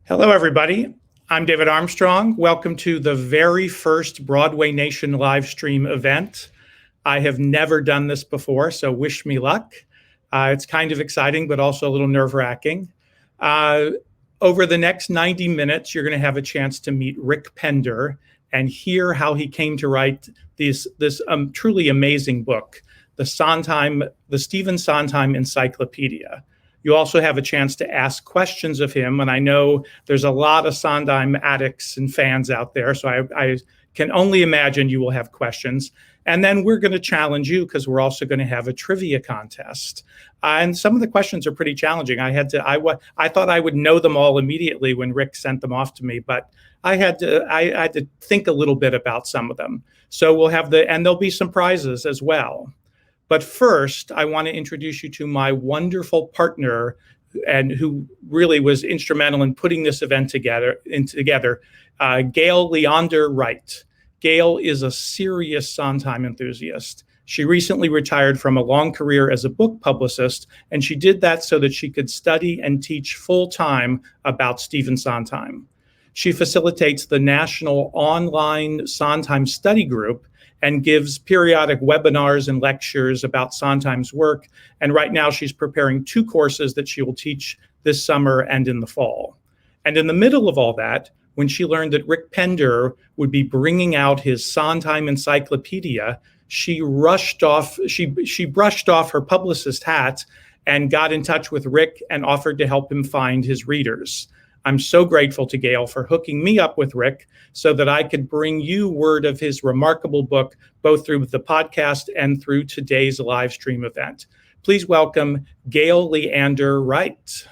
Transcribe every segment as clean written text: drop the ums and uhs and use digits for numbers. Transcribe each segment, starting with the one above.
Hello, everybody. I'm David Armstrong. Welcome to the very first Broadway Nation live stream event. I have never done this before, so wish me luck. It's kind of exciting, but also a little nerve-wracking. Over the next 90 minutes, you're going to have a chance to meet Rick Pender and hear how he came to write this truly amazing book, the Stephen Sondheim Encyclopedia. You also have a chance to ask questions of him, and I know there's a lot of Sondheim addicts and fans out there, so I can only imagine you will have questions. And then we're going to challenge you because we're also going to have a trivia contest. And some of the questions are pretty challenging. I thought I would know them all immediately when Rick sent them off to me, but I had to think a little bit about some of them. So we'll have and there'll be some prizes as well. But first, I want to introduce you to my wonderful partner and who really was instrumental in putting this event together, Gail Leander Wright. Gail is a serious Sondheim enthusiast. She recently retired from a long career as a book publicist, and she did that so that she could study and teach full-time about Stephen Sondheim. She facilitates the National Online Sondheim Study Group and gives periodic webinars and lectures about Sondheim's work. And right now she's preparing 2 courses that she will teach this summer and in the fall. And in the middle of all that, when she learned that Rick Pender would be bringing out his Sondheim Encyclopedia, she brushed off her publicist hat and got in touch with Rick and offered to help him find his readers. I'm so grateful to Gail for hooking me up with Rick so that I could bring you word of his remarkable book, both through the podcast and through today's live stream event. Please welcome Gail Leander Wright.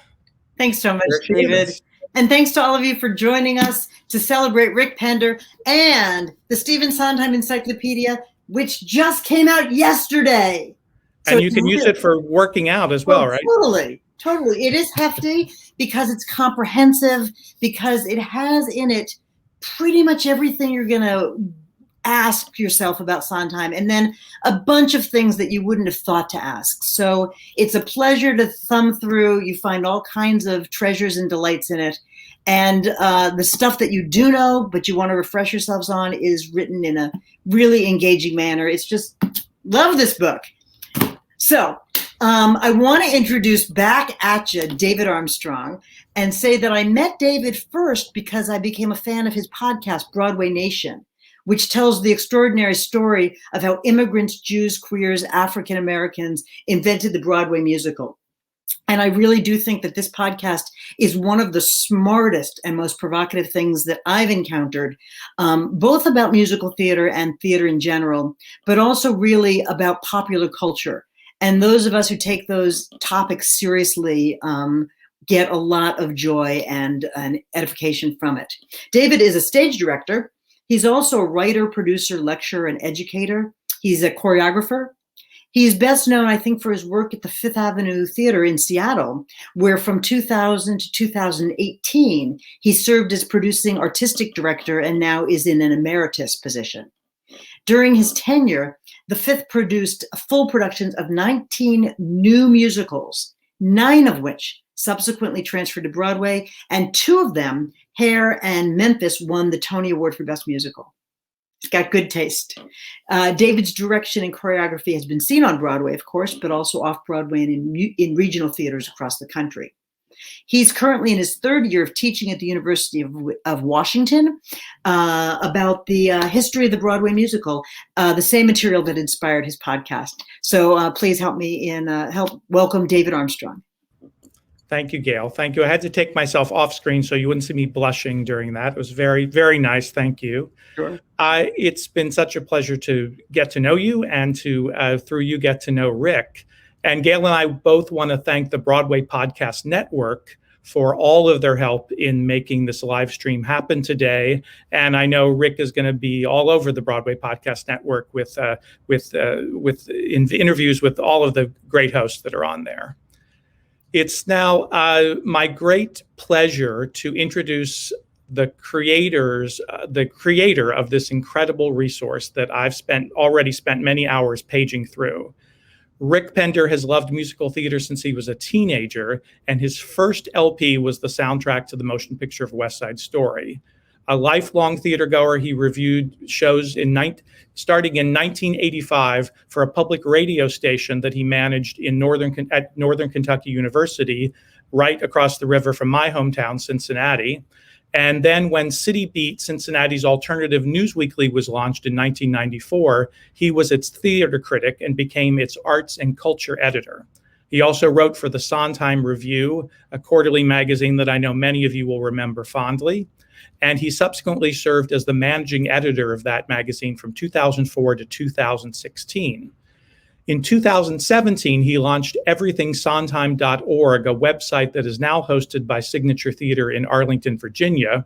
Thanks so much, David. And thanks to all of you for joining us to celebrate Rick Pender and the Stephen Sondheim Encyclopedia, which just came out yesterday. So and you can use it for working out as well, right? Totally. It is hefty because it's comprehensive, because it has in it pretty much everything you're going to ask yourself about Sondheim, and then a bunch of things that you wouldn't have thought to ask. So it's a pleasure to thumb through. You find all kinds of treasures and delights in it. And the stuff that you do know, but you want to refresh yourselves on, is written in a really engaging manner. It's just, love this book. So I want to introduce back at you David Armstrong and say that I met David first because I became a fan of his podcast, Broadway Nation, which tells the extraordinary story of how immigrants, Jews, queers, African Americans invented the Broadway musical. And I really do think that this podcast is one of the smartest and most provocative things that I've encountered, both about musical theater and theater in general, but also really about popular culture. And those of us who take those topics seriously get a lot of joy and edification from it. David is a stage director. He's also a writer, producer, lecturer, and educator. He's a choreographer. He's best known, I think, for his work at the Fifth Avenue Theater in Seattle, where from 2000 to 2018, he served as producing artistic director and now is in an emeritus position. During his tenure, the Fifth produced full productions of 19 new musicals, 9 of which subsequently transferred to Broadway, and 2 of them, Hair and Memphis, won the Tony Award for Best Musical. He's got good taste. David's direction and choreography has been seen on Broadway, of course, but also off-Broadway and in regional theaters across the country. He's currently in his 3rd year of teaching at the University of Washington about the history of the Broadway musical, the same material that inspired his podcast. So please help me help welcome David Armstrong. Thank you, Gail. Thank you. I had to take myself off screen so you wouldn't see me blushing during that. It was very, very nice. Thank you. Sure. It's been such a pleasure to get to know you and to, through you, get to know Rick. And Gail and I both want to thank the Broadway Podcast Network for all of their help in making this live stream happen today. And I know Rick is going to be all over the Broadway Podcast Network with interviews with all of the great hosts that are on there. It's now my great pleasure to introduce the creator of this incredible resource that I've already spent many hours paging through. Rick Pender has loved musical theater since he was a teenager, and his first LP was the soundtrack to the motion picture of West Side Story. A lifelong theater goer, he reviewed shows starting in 1985 for a public radio station that he managed at Northern Kentucky University, right across the river from my hometown, Cincinnati. And then when City Beat, Cincinnati's alternative news weekly, was launched in 1994, he was its theater critic and became its arts and culture editor. He also wrote for the Sondheim Review, a quarterly magazine that I know many of you will remember fondly. And he subsequently served as the managing editor of that magazine from 2004 to 2016. In 2017, he launched everythingsondheim.org, a website that is now hosted by Signature Theater in Arlington, Virginia.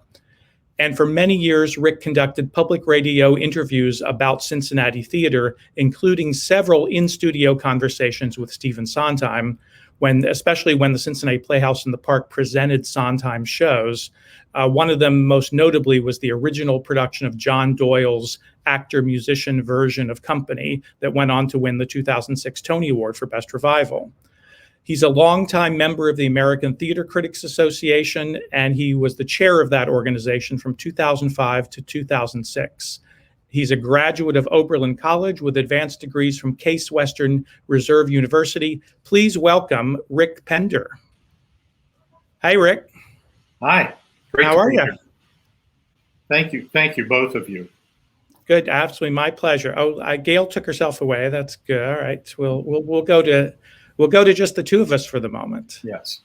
And for many years, Rick conducted public radio interviews about Cincinnati theater, including several in-studio conversations with Stephen Sondheim, especially when the Cincinnati Playhouse in the Park presented Sondheim shows. One of them, most notably, was the original production of John Doyle's actor-musician version of Company that went on to win the 2006 Tony Award for Best Revival. He's a longtime member of the American Theater Critics Association, and he was the chair of that organization from 2005 to 2006. He's a graduate of Oberlin College with advanced degrees from Case Western Reserve University. Please welcome Rick Pender. Hi, Rick. Hi. Great How are you? Thank you. Thank you, both of you. Good. Absolutely. My pleasure. Oh, Gail took herself away. That's good. All right. We'll go to just the two of us for the moment. Yes.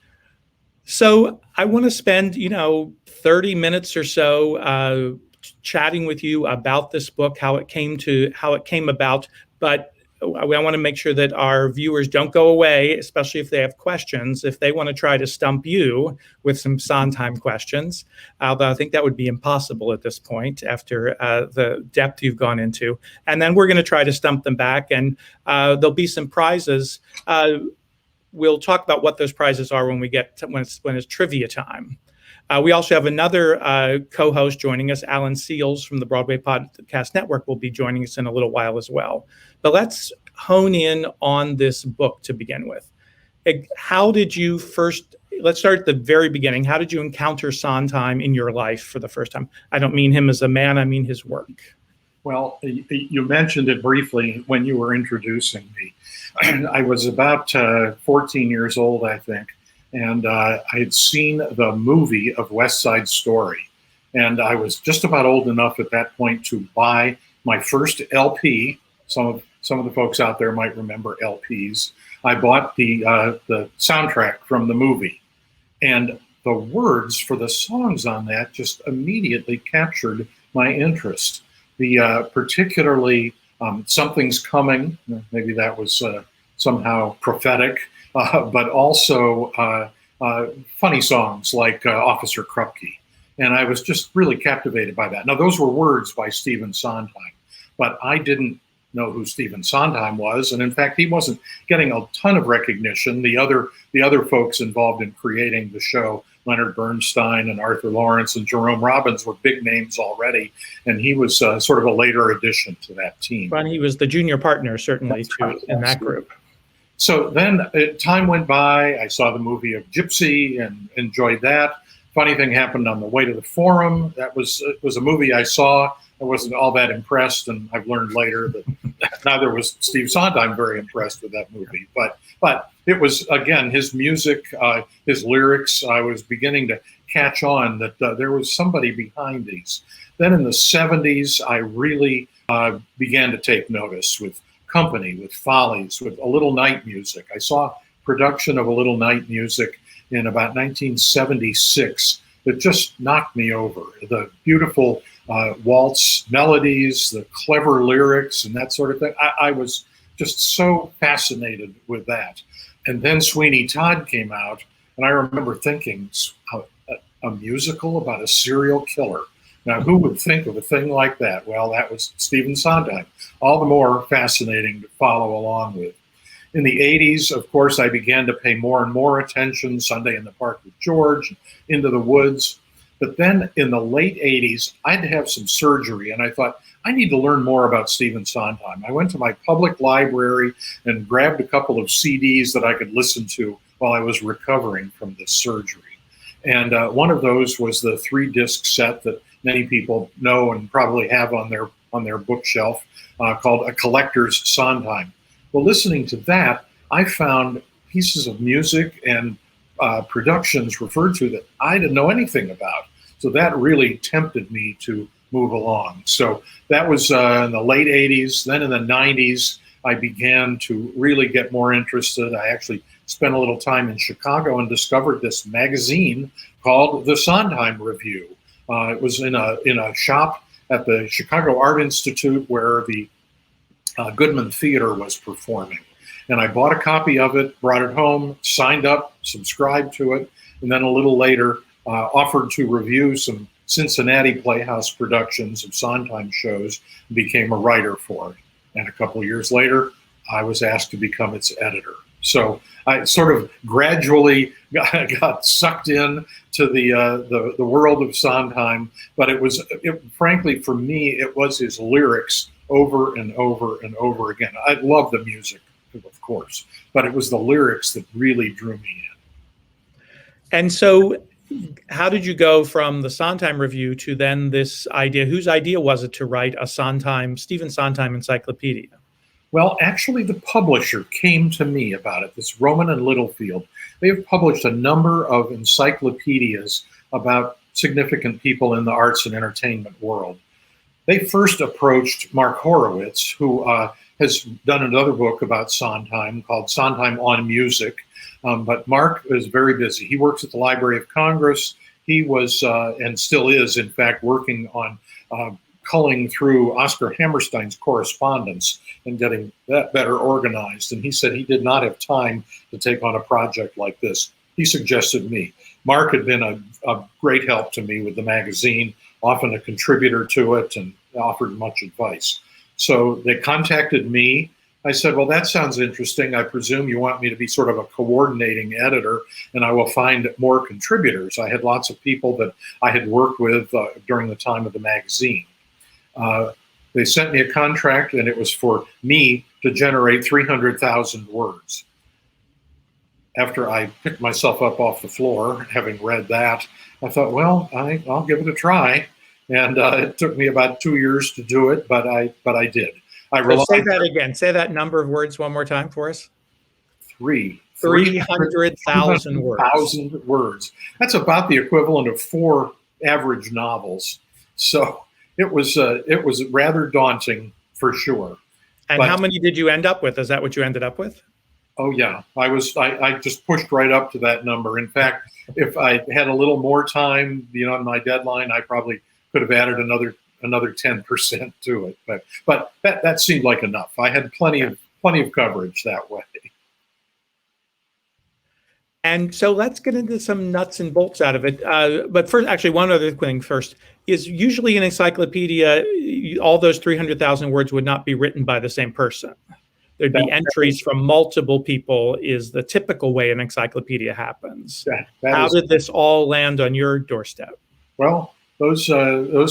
So I want to spend, 30 minutes or so chatting with you about this book, how it came about. But I want to make sure that our viewers don't go away, especially if they have questions, if they want to try to stump you with some Sondheim questions, although I think that would be impossible at this point after the depth you've gone into. And then we're going to try to stump them back, and there'll be some prizes. We'll talk about what those prizes are when it's trivia time. We also have another co-host joining us, Alan Seals from the Broadway Podcast Network will be joining us in a little while as well. But let's hone in on this book to begin with. Let's start at the very beginning. How did you encounter Sondheim in your life for the first time? I don't mean him as a man, I mean his work. Well, you mentioned it briefly when you were introducing me. I was about 14 years old, I think. And I had seen the movie of West Side Story. And I was just about old enough at that point to buy my first LP. Some of the folks out there might remember LPs. I bought the soundtrack from the movie. And the words for the songs on that just immediately captured my interest. Particularly Something's Coming, maybe that was somehow prophetic. But also funny songs like Officer Krupke. And I was just really captivated by that. Now, those were words by Stephen Sondheim, but I didn't know who Stephen Sondheim was. And in fact, he wasn't getting a ton of recognition. The other folks involved in creating the show, Leonard Bernstein and Arthur Lawrence and Jerome Robbins, were big names already. And he was sort of a later addition to that team. Well, he was the junior partner, certainly, in that group. So then time went by. I saw the movie of Gypsy and enjoyed that. Funny thing happened on the way to the Forum. It was a movie I saw. I wasn't all that impressed, and I've learned later that neither was Steve Sondheim very impressed with that movie. But it was, again, his music, his lyrics. I was beginning to catch on that there was somebody behind these. Then in the 70s, I really began to take notice with Company, with Follies, with A Little Night Music. I saw production of A Little Night Music in about 1976 that just knocked me over. The beautiful waltz melodies, the clever lyrics, and that sort of thing. I was just so fascinated with that. And then Sweeney Todd came out, and I remember thinking, a musical about a serial killer. Now, who would think of a thing like that? Well, that was Stephen Sondheim. All the more fascinating to follow along with. In the 80s, of course, I began to pay more and more attention. Sunday in the Park with George, Into the Woods. But then in the late 80s, I had to have some surgery, and I thought, I need to learn more about Stephen Sondheim. I went to my public library and grabbed a couple of CDs that I could listen to while I was recovering from this surgery. And one of those was the 3-disc set that many people know and probably have on their bookshelf called A Collector's Sondheim. Well, listening to that, I found pieces of music and productions referred to that I didn't know anything about. So that really tempted me to move along. So that was in the late 80s. Then in the 90s, I began to really get more interested. I actually spent a little time in Chicago and discovered this magazine called the Sondheim Review. It was in a shop at the Chicago Art Institute where the Goodman Theater was performing. And I bought a copy of it, brought it home, signed up, subscribed to it, and then a little later offered to review some Cincinnati Playhouse productions of Sondheim shows and became a writer for it. And a couple of years later, I was asked to become its editor. So I sort of gradually got sucked in to the world of Sondheim, but frankly, for me, it was his lyrics over and over and over again. I love the music, of course, but it was the lyrics that really drew me in. And so how did you go from the Sondheim Review to then this idea? Whose idea was it to write a Stephen Sondheim Encyclopedia? Well, actually, the publisher came to me about it, this Rowman and Littlefield. They have published a number of encyclopedias about significant people in the arts and entertainment world. They first approached Mark Horowitz, who has done another book about Sondheim called Sondheim on Music. But Mark is very busy. He works at the Library of Congress. He was, and still is, in fact, working on culling through Oscar Hammerstein's correspondence and getting that better organized. And he said he did not have time to take on a project like this. He suggested me. Mark had been a great help to me with the magazine, often a contributor to it, and offered much advice. So they contacted me. I said, well, that sounds interesting. I presume you want me to be sort of a coordinating editor, and I will find more contributors. I had lots of people that I had worked with during the time of the magazine. They sent me a contract, and it was for me to generate 300,000 words. After I picked myself up off the floor, having read that, I thought, well, I'll give it a try. And it took me about 2 years to do it, but I did. So say that again. Say that number of words one more time for us. 300,000 words. That's about the equivalent of 4 average novels. So it was rather daunting for sure. And how many did you end up with? Is that what you ended up with? Oh yeah, I just pushed right up to that number. In fact, if I had a little more time beyond my deadline, I probably could have added another 10% to it. But that seemed like enough. I had plenty of coverage that way. And so let's get into some nuts and bolts out of it. But first, actually, one other thing first is usually an encyclopedia, all those 300,000 words would not be written by the same person. There'd be entries from multiple people is the typical way an encyclopedia happens. How did this all land on your doorstep? Well, those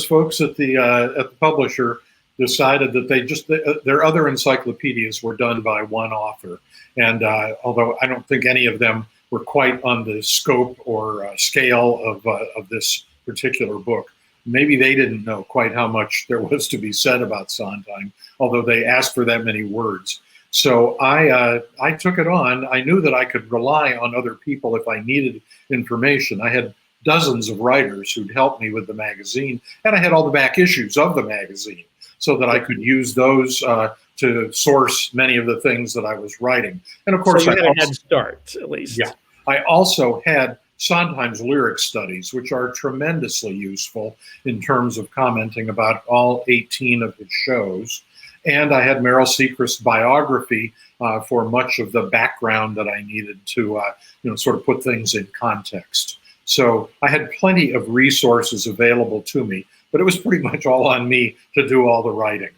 folks at the publisher decided that their other encyclopedias were done by one author. And although I don't think any of them were quite on the scope or scale of this particular book, maybe they didn't know quite how much there was to be said about Sondheim, although they asked for that many words. So I took it on. I knew that I could rely on other people if I needed information. I had dozens of writers who'd help me with the magazine, and I had all the back issues of the magazine so that I could use those to source many of the things that I was writing. And of course, so you had a head start, at least. Yeah. I also had Sondheim's lyric studies, which are tremendously useful in terms of commenting about all 18 of his shows. And I had Meryl Seacrest's biography for much of the background that I needed to sort of put things in context. So I had plenty of resources available to me, but it was pretty much all on me to do all the writing.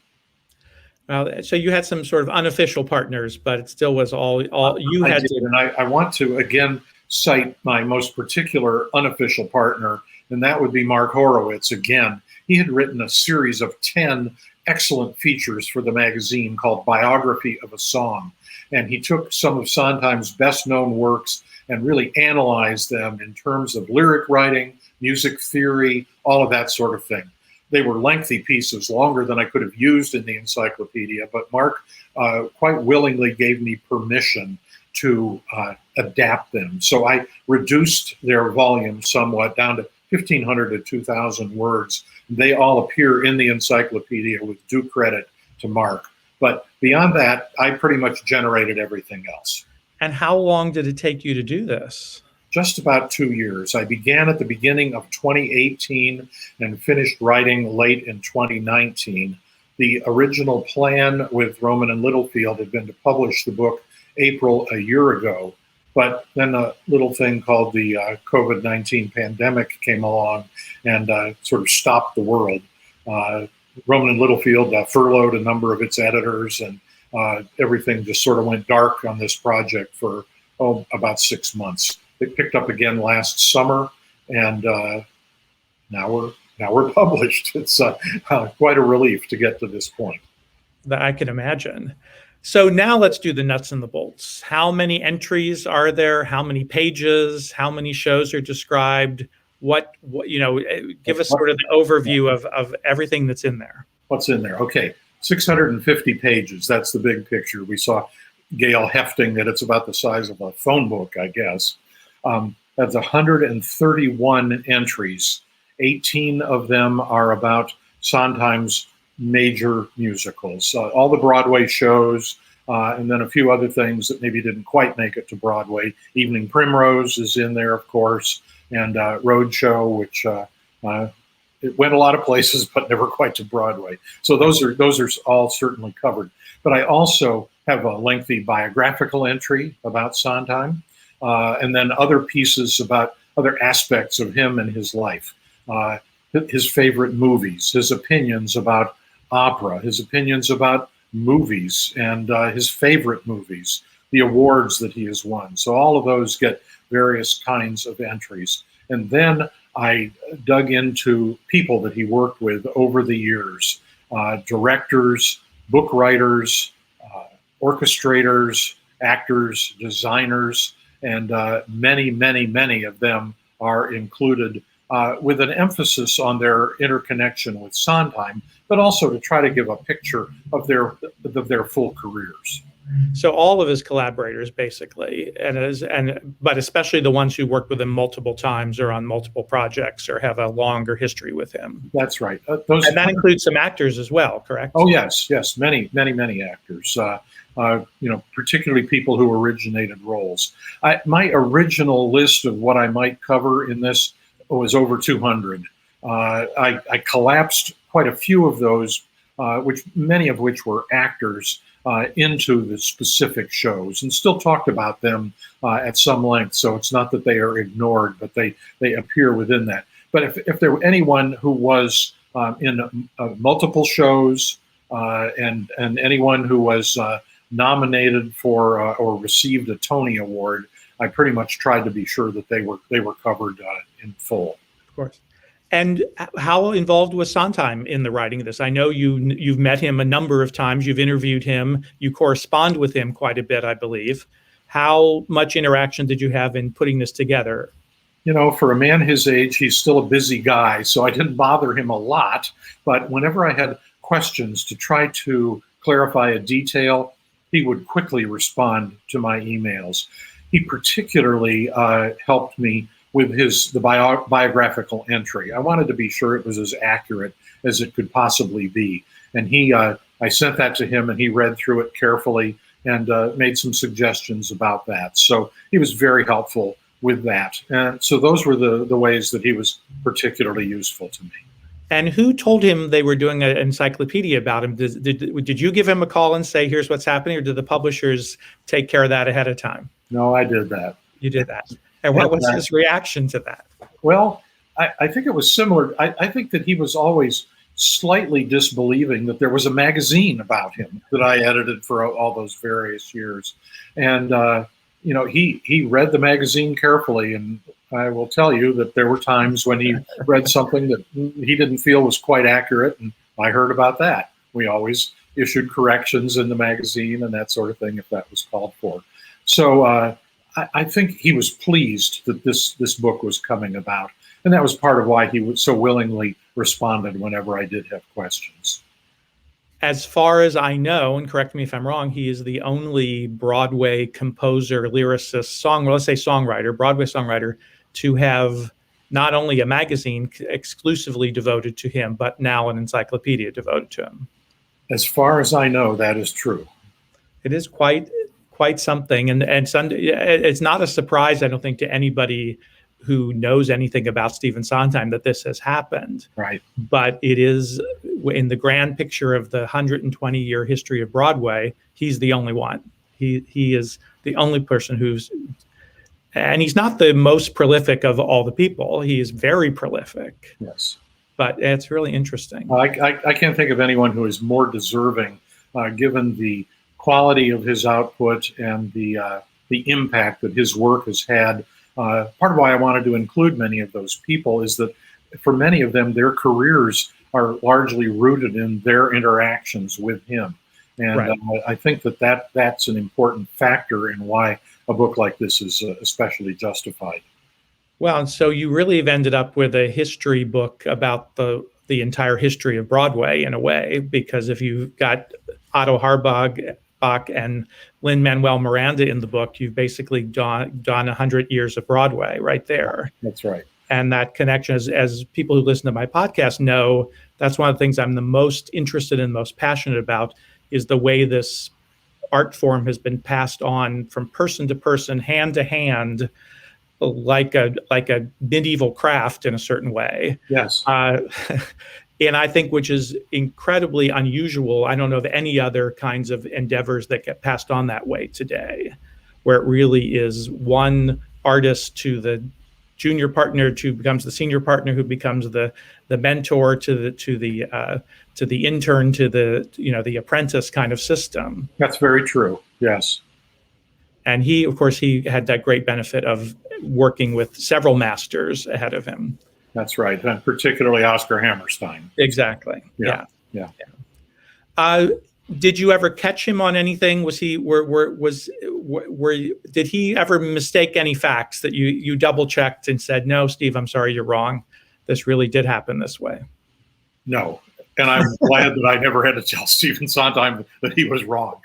Well, so you had some sort of unofficial partners, but it still was all you had to. And I want to again cite my most particular unofficial partner, and that would be Mark Horowitz again. He had written a series of 10 excellent features for the magazine called Biography of a Song. And he took some of Sondheim's best known works and really analyzed them in terms of lyric writing, music theory, all of that sort of thing. They were lengthy pieces, longer than I could have used in the encyclopedia, but Mark quite willingly gave me permission to adapt them. So I reduced their volume somewhat down to 1,500 to 2,000 words. They all appear in the encyclopedia with due credit to Mark. But beyond that, I pretty much generated everything else. And how long did it take you to do this? Just about 2 years. I began at the beginning of 2018 and finished writing late in 2019. The original plan with Rowman and Littlefield had been to publish the book April a year ago, but then a little thing called the COVID-19 pandemic came along and sort of stopped the world. Rowman and Littlefield furloughed a number of its editors, and everything just sort of went dark on this project for about 6 months. It picked up again last summer, and now we're published. It's quite a relief to get to this point. That I can imagine. So now let's do the nuts and the bolts. How many entries are there? How many pages? How many shows are described? What give us sort of the overview of everything that's in there. What's in there? Okay, 650 pages. That's the big picture. We saw Gail hefting that it's about the size of a phone book, I guess. That's 131 entries. 18 of them are about Sondheim's major musicals, all the Broadway shows, and then a few other things that maybe didn't quite make it to Broadway. Evening Primrose is in there, of course, and Roadshow, which it went a lot of places, but never quite to Broadway. So those are all certainly covered. But I also have a lengthy biographical entry about Sondheim, and then other pieces about other aspects of him and his life, his favorite movies, his opinions about opera, his opinions about movies, and his favorite movies, the awards that he has won. So all of those get various kinds of entries. And then I dug into people that he worked with over the years, directors, book writers, orchestrators, actors, designers, and many, many, many of them are included with an emphasis on their interconnection with Sondheim, but also to try to give a picture of their full careers. So all of his collaborators, basically, but especially the ones who worked with him multiple times or on multiple projects or have a longer history with him. That's right. And that includes some actors as well, correct? Oh yes, many, many, many actors. Particularly people who originated roles. My original list of what I might cover in this was over 200. I collapsed quite a few of those, many of which were actors, into the specific shows, and still talked about them at some length. So it's not that they are ignored, but they appear within that. But if there were anyone who was in multiple shows, and anyone who was nominated for or received a Tony Award, I pretty much tried to be sure that they were covered in full. Of course. And how involved was Sondheim in the writing of this? I know you've met him a number of times. You've interviewed him. You correspond with him quite a bit, I believe. How much interaction did you have in putting this together? For a man his age, he's still a busy guy, so I didn't bother him a lot. But whenever I had questions to try to clarify a detail, he would quickly respond to my emails. He particularly helped me with the biographical entry. I wanted to be sure it was as accurate as it could possibly be. And I sent that to him, and he read through it carefully and made some suggestions about that. So he was very helpful with that. And so those were the ways that he was particularly useful to me. And who told him they were doing an encyclopedia about him? Did you give him a call and say, here's what's happening, or did the publishers take care of that ahead of time? No, I did that. You did that. And what was his reaction to that? Well, I think it was similar. I think that he was always slightly disbelieving that there was a magazine about him that I edited for all those various years. And, he read the magazine carefully, and I will tell you that there were times when he read something that he didn't feel was quite accurate, and I heard about that. We always issued corrections in the magazine and that sort of thing if that was called for. So I think he was pleased that this book was coming about, and that was part of why he was so willingly responded whenever I did have questions. As far as I know, and correct me if I'm wrong, he is the only Broadway composer, lyricist, let's say songwriter, Broadway songwriter, to have not only a magazine exclusively devoted to him, but now an encyclopedia devoted to him. As far as I know, that is true. It is quite something, and it's not a surprise, I don't think, to anybody who knows anything about Stephen Sondheim that this has happened. Right. But it is, in the grand picture of the 120-year history of Broadway, he's the only one. He is the only person and he's not the most prolific of all the people. He is very prolific. Yes. But it's really interesting. I can't think of anyone who is more deserving, given the quality of his output and the impact that his work has had. Part of why I wanted to include many of those people is that for many of them, their careers are largely rooted in their interactions with him. And right. I think that's an important factor in why a book like this is especially justified. Well, and so you really have ended up with a history book about the entire history of Broadway in a way, because if you've got Otto Harbach and Lin-Manuel Miranda in the book, you've basically done 100 years of Broadway right there. That's right. And that connection, as people who listen to my podcast know, that's one of the things I'm the most interested in, most passionate about, is the way this art form has been passed on from person to person, hand to hand, like a medieval craft in a certain way. Yes. And I think, which is incredibly unusual. I don't know of any other kinds of endeavors that get passed on that way today, where it really is one artist to the junior partner, who becomes the senior partner, who becomes the mentor to the intern, to the apprentice kind of system. That's very true. Yes. And he, of course, he had that great benefit of working with several masters ahead of him. That's right, and particularly Oscar Hammerstein. Exactly. Yeah. Did you ever catch him on anything? Did he ever mistake any facts that you double checked and said, "No, Steve, I'm sorry, you're wrong. This really did happen this way"? No, and I'm glad that I never had to tell Stephen Sondheim that he was wrong,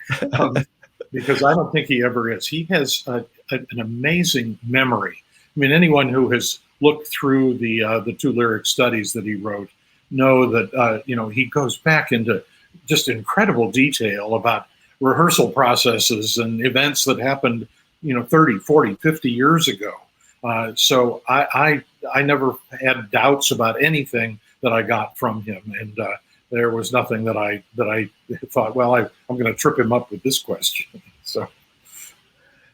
because I don't think he ever is. He has an amazing memory. I mean, anyone who has looked through the two lyric studies that he wrote know that he goes back into just incredible detail about rehearsal processes and events that happened 30, 40, 50 years ago. So I never had doubts about anything that I got from him, and there was nothing that I thought, well, I'm going to trip him up with this question.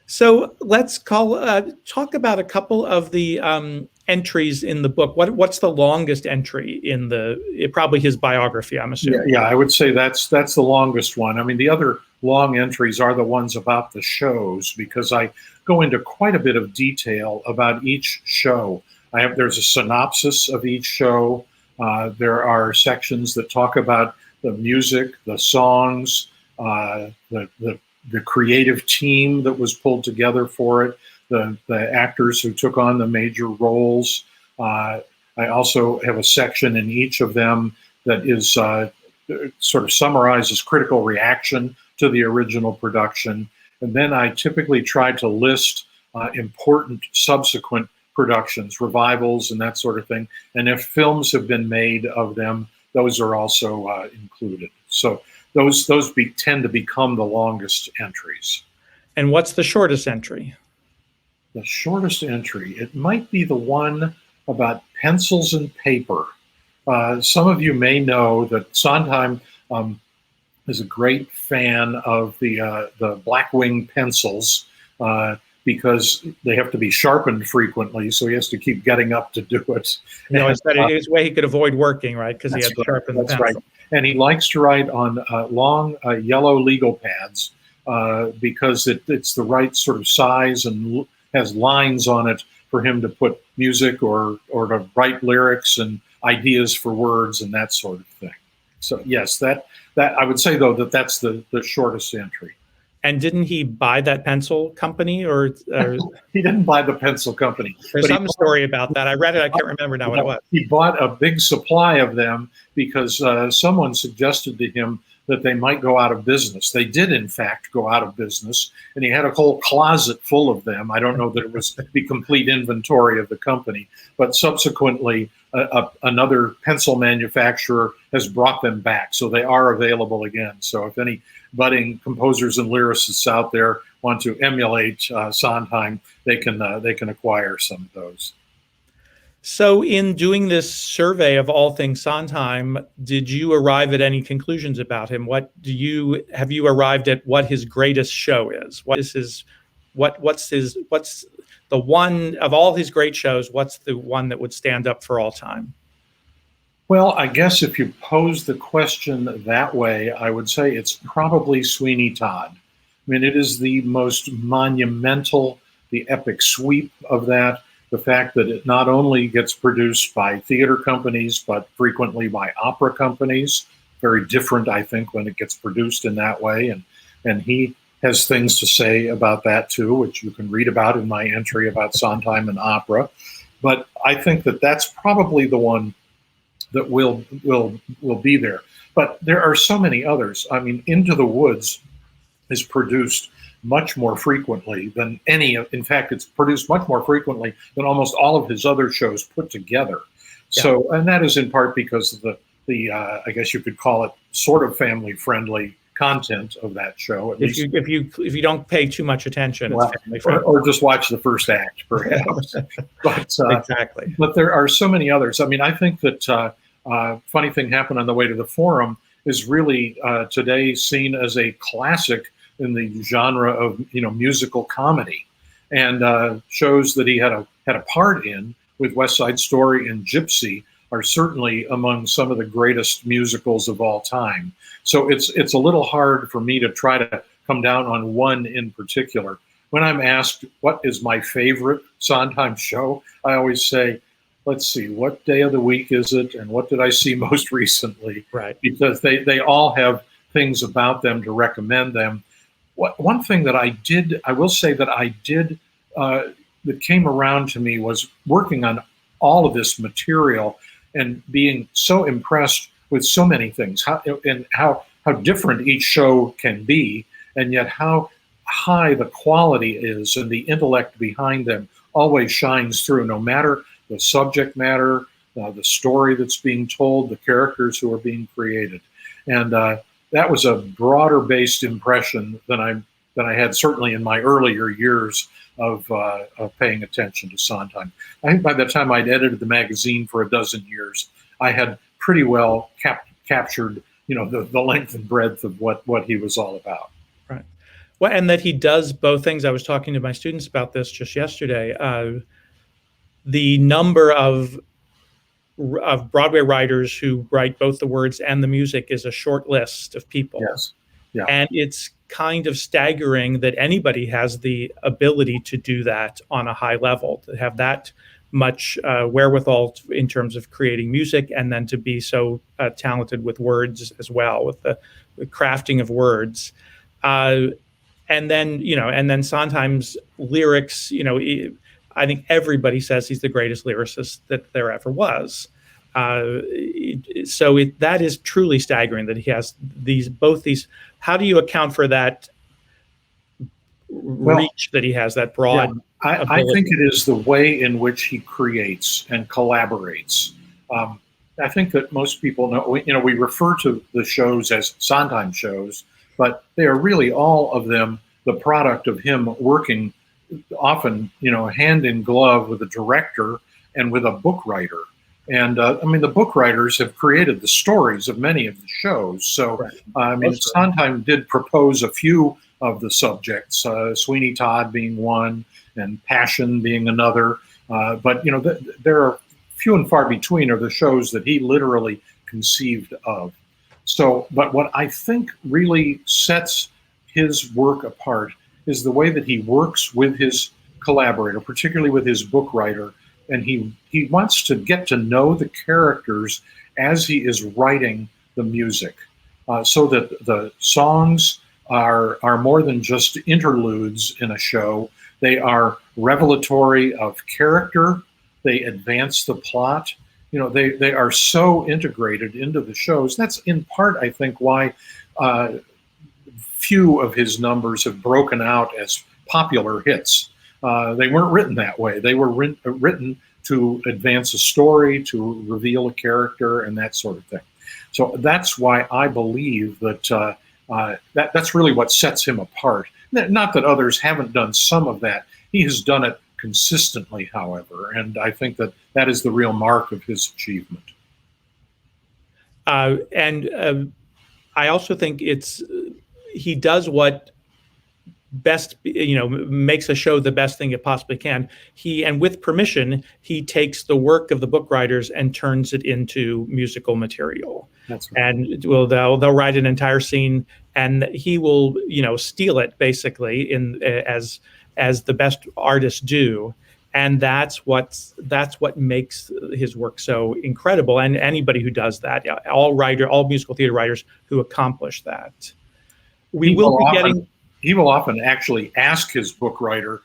So let's talk about a couple of the entries in the book. What's the longest entry in probably his biography, I'm assuming? Yeah, I would say that's the longest one. I mean, the other long entries are the ones about the shows, because I go into quite a bit of detail about each show. There's a synopsis of each show. There are sections that talk about the music, the songs, the creative team that was pulled together for it, the actors who took on the major roles. I also have a section in each of them that is sort of summarizes critical reaction to the original production. And then I typically try to list important subsequent productions, revivals, and that sort of thing. And if films have been made of them, those are also included. So those tend to become the longest entries. And what's the shortest entry? The shortest entry, it might be the one about pencils and paper. Some of you may know that Sondheim is a great fan of the Blackwing pencils because they have to be sharpened frequently, so he has to keep getting up to do it. It's a way he could avoid working, right? Because he had to sharpen the pencil. That's right. And he likes to write on long yellow legal pads because it's the right sort of size and has lines on it for him to put music or to write lyrics and ideas for words and that sort of thing. So yes, that I would say though that's the shortest entry. And didn't he buy that pencil company, or he didn't buy the pencil company? There's some story about that. I read it. I can't remember now what it was. He bought a big supply of them because someone suggested to him that they might go out of business. They did, in fact, go out of business, and he had a whole closet full of them. I don't know that it was the complete inventory of the company, but subsequently another pencil manufacturer has brought them back, so they are available again. So if any budding composers and lyricists out there want to emulate Sondheim, they can acquire some of those. So in doing this survey of all things Sondheim, did you arrive at any conclusions about him? Have you arrived at what his greatest show is? What's the one of all his great shows? What's the one that would stand up for all time? Well, I guess if you pose the question that way, I would say it's probably Sweeney Todd. I mean, it is the most monumental, the epic sweep of that. The fact that it not only gets produced by theater companies, but frequently by opera companies. Very different, I think, when it gets produced in that way. And he has things to say about that too, which you can read about in my entry about Sondheim and opera. But I think that that's probably the one that will be there. But there are so many others. I mean, Into the Woods is produced much more frequently than any. In fact, it's produced much more frequently than almost all of his other shows put together. Yeah. So, and that is in part because of the I guess you could call it sort of family-friendly content of that show. If you don't pay too much attention, well, or just watch the first act, perhaps. But exactly. But there are so many others. I mean, I think that Funny Thing Happened on the Way to the Forum is really today seen as a classic in the genre of musical comedy, and shows that he had a part in with West Side Story and Gypsy are certainly among some of the greatest musicals of all time. So it's a little hard for me to try to come down on one in particular. When I'm asked what is my favorite Sondheim show, I always say, let's see, what day of the week is it, and what did I see most recently? Right. Because they all have things about them to recommend them. One thing that I will say that I did, that came around to me was working on all of this material and being so impressed with so many things, how different each show can be, and yet how high the quality is, and the intellect behind them always shines through, no matter the subject matter, the story that's being told, the characters who are being created. And that was a broader based impression than I had certainly in my earlier years of paying attention to Sondheim. I think by the time I'd edited the magazine for a dozen years, I had pretty well captured the length and breadth of what he was all about. Right. Well, and that he does both things. I was talking to my students about this just yesterday. The number of Broadway writers who write both the words and the music is a short list of people. Yes. Yeah. And it's kind of staggering that anybody has the ability to do that on a high level, to have that much wherewithal in terms of creating music, and then to be so talented with words as well, with the crafting of words. And then Sondheim's lyrics, I think everybody says he's the greatest lyricist that there ever was. So that is truly staggering that he has both these. How do you account for that reach that he has, that broad? Yeah, I think it is the way in which he creates and collaborates. I think that most people know, we refer to the shows as Sondheim shows, but they are really all of them the product of him working often, hand in glove with a director and with a book writer. And the book writers have created the stories of many of the shows. So, right. Sondheim did propose a few of the subjects, Sweeney Todd being one, and Passion being another. But there are few and far between are the shows that he literally conceived of. So, but what I think really sets his work apart is the way that he works with his collaborator, particularly with his book writer, and he wants to get to know the characters as he is writing the music, so that the songs are more than just interludes in a show. They are revelatory of character. They advance the plot. They are so integrated into the shows. That's in part, I think, why few of his numbers have broken out as popular hits. They weren't written that way. They were written to advance a story, to reveal a character, and that sort of thing. So that's why I believe that that's really what sets him apart. Not that others haven't done some of that. He has done it consistently, however, and I think that is the real mark of his achievement. I also think he does what best, makes a show the best thing it possibly can. And with permission, he takes the work of the book writers and turns it into musical material. That's right. And they'll write an entire scene, and he will, steal it basically as the best artists do. And that's what makes his work so incredible. And anybody who does that, all musical theater writers who accomplish that. He will often actually ask his book writer,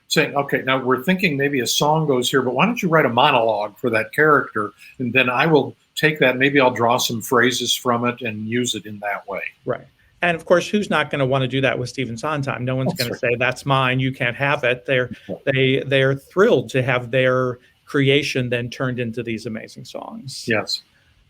saying, okay, now we're thinking maybe a song goes here, but why don't you write a monologue for that character? And then I will take that, maybe I'll draw some phrases from it and use it in that way. Right. And of course, who's not going to want to do that with Stephen Sondheim? No one's going to say, that's mine, you can't have it. They're thrilled to have their creation then turned into these amazing songs. Yes.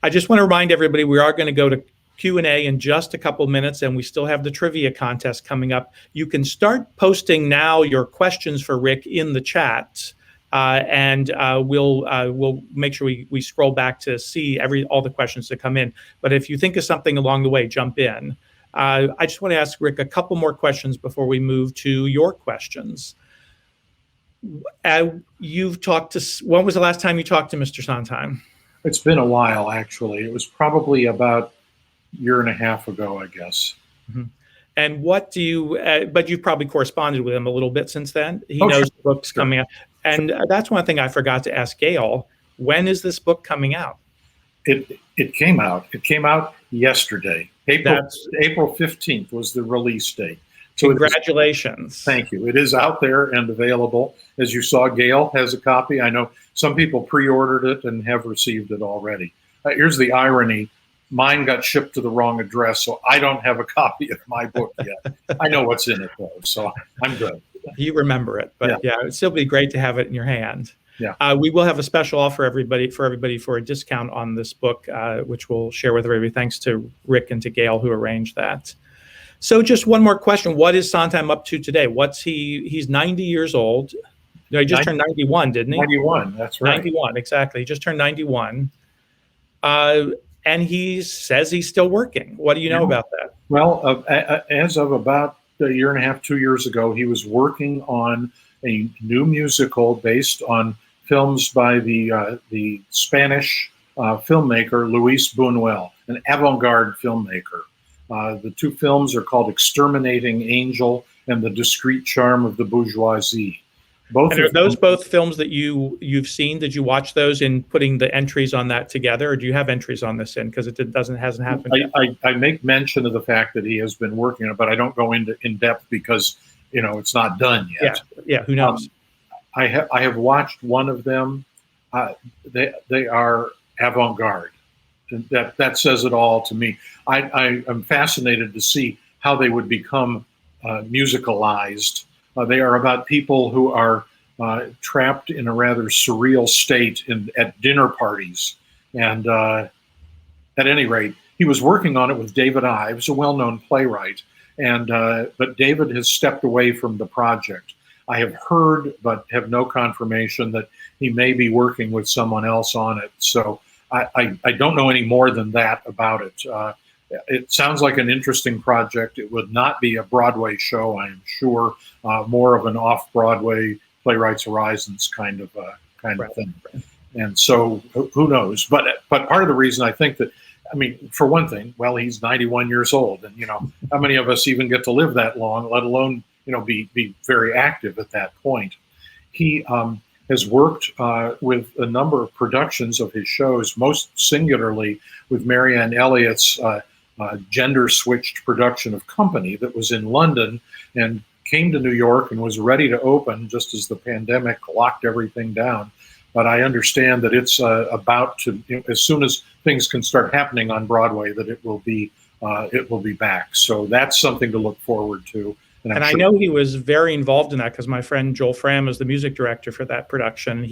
I just want to remind everybody, we are going to go to Q&A in just a couple minutes, and we still have the trivia contest coming up. You can start posting now your questions for Rick in the chat, and we'll make sure we scroll back to see all the questions that come in. But if you think of something along the way, jump in. I just want to ask Rick a couple more questions before we move to your questions. When was the last time you talked to Mr. Sondheim? It's been a while, actually. It was probably about a year and a half ago, I guess. Mm-hmm. And but you've probably corresponded with him a little bit since then. He knows the book's coming out. And that's one thing I forgot to ask Gail. When is this book coming out? It came out. It came out yesterday. April 15th was the release date. So congratulations. Thank you. It is out there and available. As you saw, Gail has a copy. I know some people pre-ordered it and have received it already. Here's the irony. Mine got shipped to the wrong address, so I don't have a copy of my book yet. I know what's in it, though, so I'm good. You remember it, but yeah, it'd still be great to have it in your hand. Yeah. We will have a special offer for everybody for a discount on this book, which we'll share with everybody. Thanks to Rick and to Gail who arranged that. So just one more question. What is Sondheim up to today? He's 90 years old. No, he just turned 91, didn't he? 91, that's right. 91, exactly. He just turned 91. And he says he's still working. What do you know about that? Well, as of about a year and a half, 2 years ago, he was working on a new musical based on films by the Spanish filmmaker Luis Buñuel, an avant-garde filmmaker. The two films are called Exterminating Angel and The Discreet Charm of the Bourgeoisie. Are those both films that you've seen? Did you watch those in putting the entries on that together, or do you have entries on this in? Because it hasn't happened yet. I make mention of the fact that he has been working on it, but I don't go in depth because it's not done yet. Yeah. Who knows? I have watched one of them. They are avant-garde. That says it all to me. I am fascinated to see how they would become musicalized. They are about people who are trapped in a rather surreal state at dinner parties. And at any rate, he was working on it with David Ives, a well-known playwright. But David has stepped away from the project. I have heard, but have no confirmation, that he may be working with someone else on it. So I don't know any more than that about it. It sounds like an interesting project. It would not be a Broadway show, I am sure. More of an off-Broadway Playwrights Horizons kind of thing. And so who knows? But part of the reason I think that, for one thing, well, he's 91 years old, and how many of us even get to live that long, let alone be very active at that point. he has worked with a number of productions of his shows, most singularly with Marianne Elliott's gender-switched production of Company that was in London and came to New York and was ready to open just as the pandemic locked everything down. But I understand that it's about to, as soon as things can start happening on Broadway, that it will be back. So that's something to look forward to. And I know he was very involved in that because my friend Joel Fram is the music director for that production.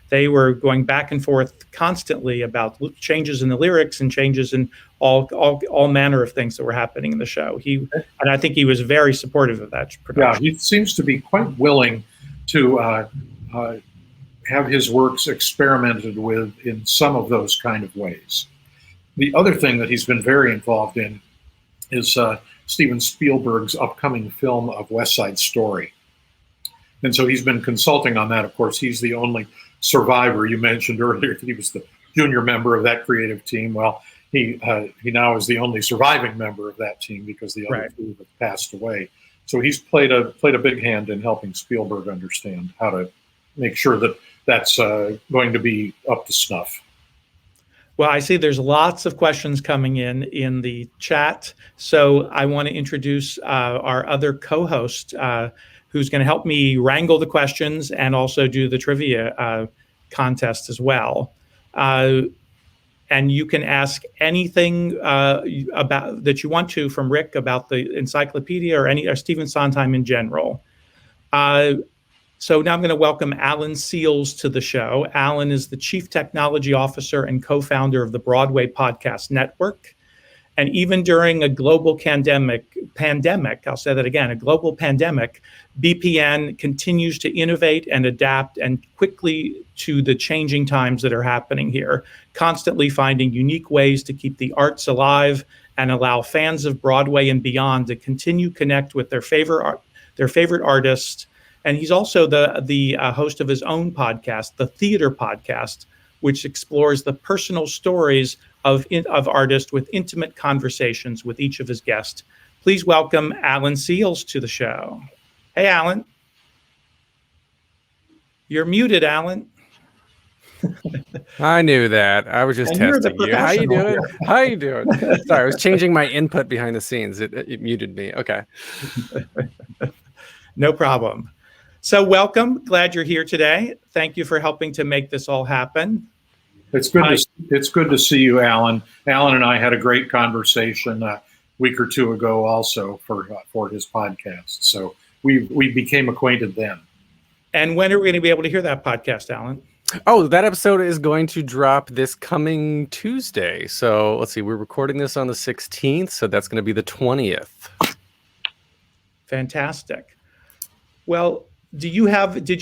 They were going back and forth constantly about changes in the lyrics and changes in all manner of things that were happening in the show. And I think he was very supportive of that production. Yeah, he seems to be quite willing to have his works experimented with in some of those kind of ways. The other thing that he's been very involved in is Steven Spielberg's upcoming film of West Side Story. And so he's been consulting on that. Of course, he's the only survivor. You mentioned earlier that he was the junior member of that creative team. Well, he now is the only surviving member of that team because the other two have passed away. So he's played a big hand in helping Spielberg understand how to make sure that that's going to be up to snuff. Well, I see there's lots of questions coming in the chat. So I want to introduce our other co-host who's going to help me wrangle the questions and also do the trivia contest as well. And you can ask anything about that you want to from Rick about the encyclopedia or Stephen Sondheim in general. So now I'm going to welcome Alan Seals to the show. Alan is the Chief Technology Officer and co-founder of the Broadway Podcast Network. And even during a global pandemic, I'll say that again, a global pandemic, BPN continues to innovate and adapt and quickly to the changing times that are happening here, constantly finding unique ways to keep the arts alive and allow fans of Broadway and beyond to continue connect with their favorite artists. And he's also the host of his own podcast, the Theater Podcast, which explores the personal stories of artists with intimate conversations with each of his guests. Please welcome Alan Seals to the show. Hey, Alan. You're muted, Alan. I knew that. I was just testing you. How you doing? How you doing? Sorry, I was changing my input behind the scenes. It muted me. Okay. No problem. So welcome. Glad you're here today. Thank you for helping to make this all happen. It's good to see you, Alan. Alan and I had a great conversation a week or two ago also for his podcast. So we became acquainted then. And when are we going to be able to hear that podcast, Alan? Oh, that episode is going to drop this coming Tuesday. So let's see, we're recording this on the 16th. So that's going to be the 20th. Fantastic. Well, did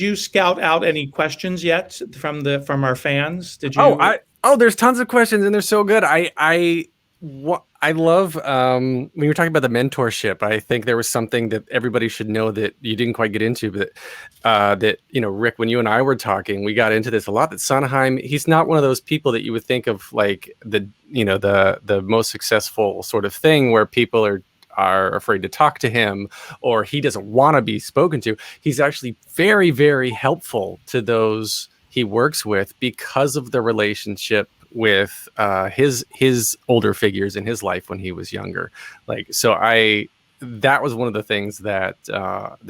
you scout out any questions yet from our fans? Did you? There's tons of questions and they're so good. I love when you were talking about the mentorship. I think there was something that everybody should know that you didn't quite get into, but that Rick, when you and I were talking, we got into this a lot. That Sondheim, he's not one of those people that you would think of like the most successful sort of thing where people are afraid to talk to him or he doesn't want to be spoken to. He's actually very, very helpful to those he works with because of the relationship with his older figures in his life when he was younger. That was one of the things that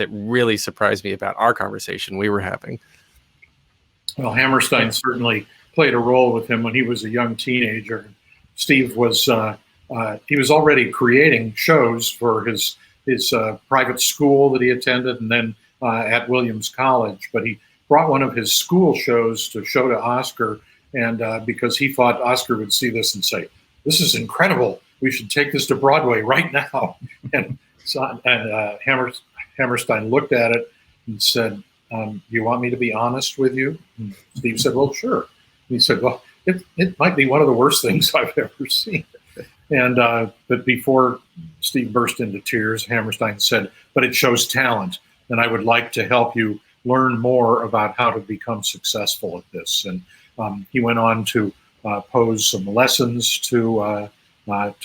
really surprised me about our conversation we were having. Well, Hammerstein certainly played a role with him when he was a young teenager. Steve was he was already creating shows for his private school that he attended and then at Williams College. But he brought one of his school shows to show to Oscar, and because he thought Oscar would see this and say, "This is incredible. We should take this to Broadway right now." And Hammerstein looked at it and said, "You want me to be honest with you?" And Steve said, "Well, sure." And he said, "Well, it might be one of the worst things I've ever seen." And but before Steve burst into tears, Hammerstein said, "But it shows talent, and I would like to help you learn more about how to become successful at this." And he went on to pose some lessons to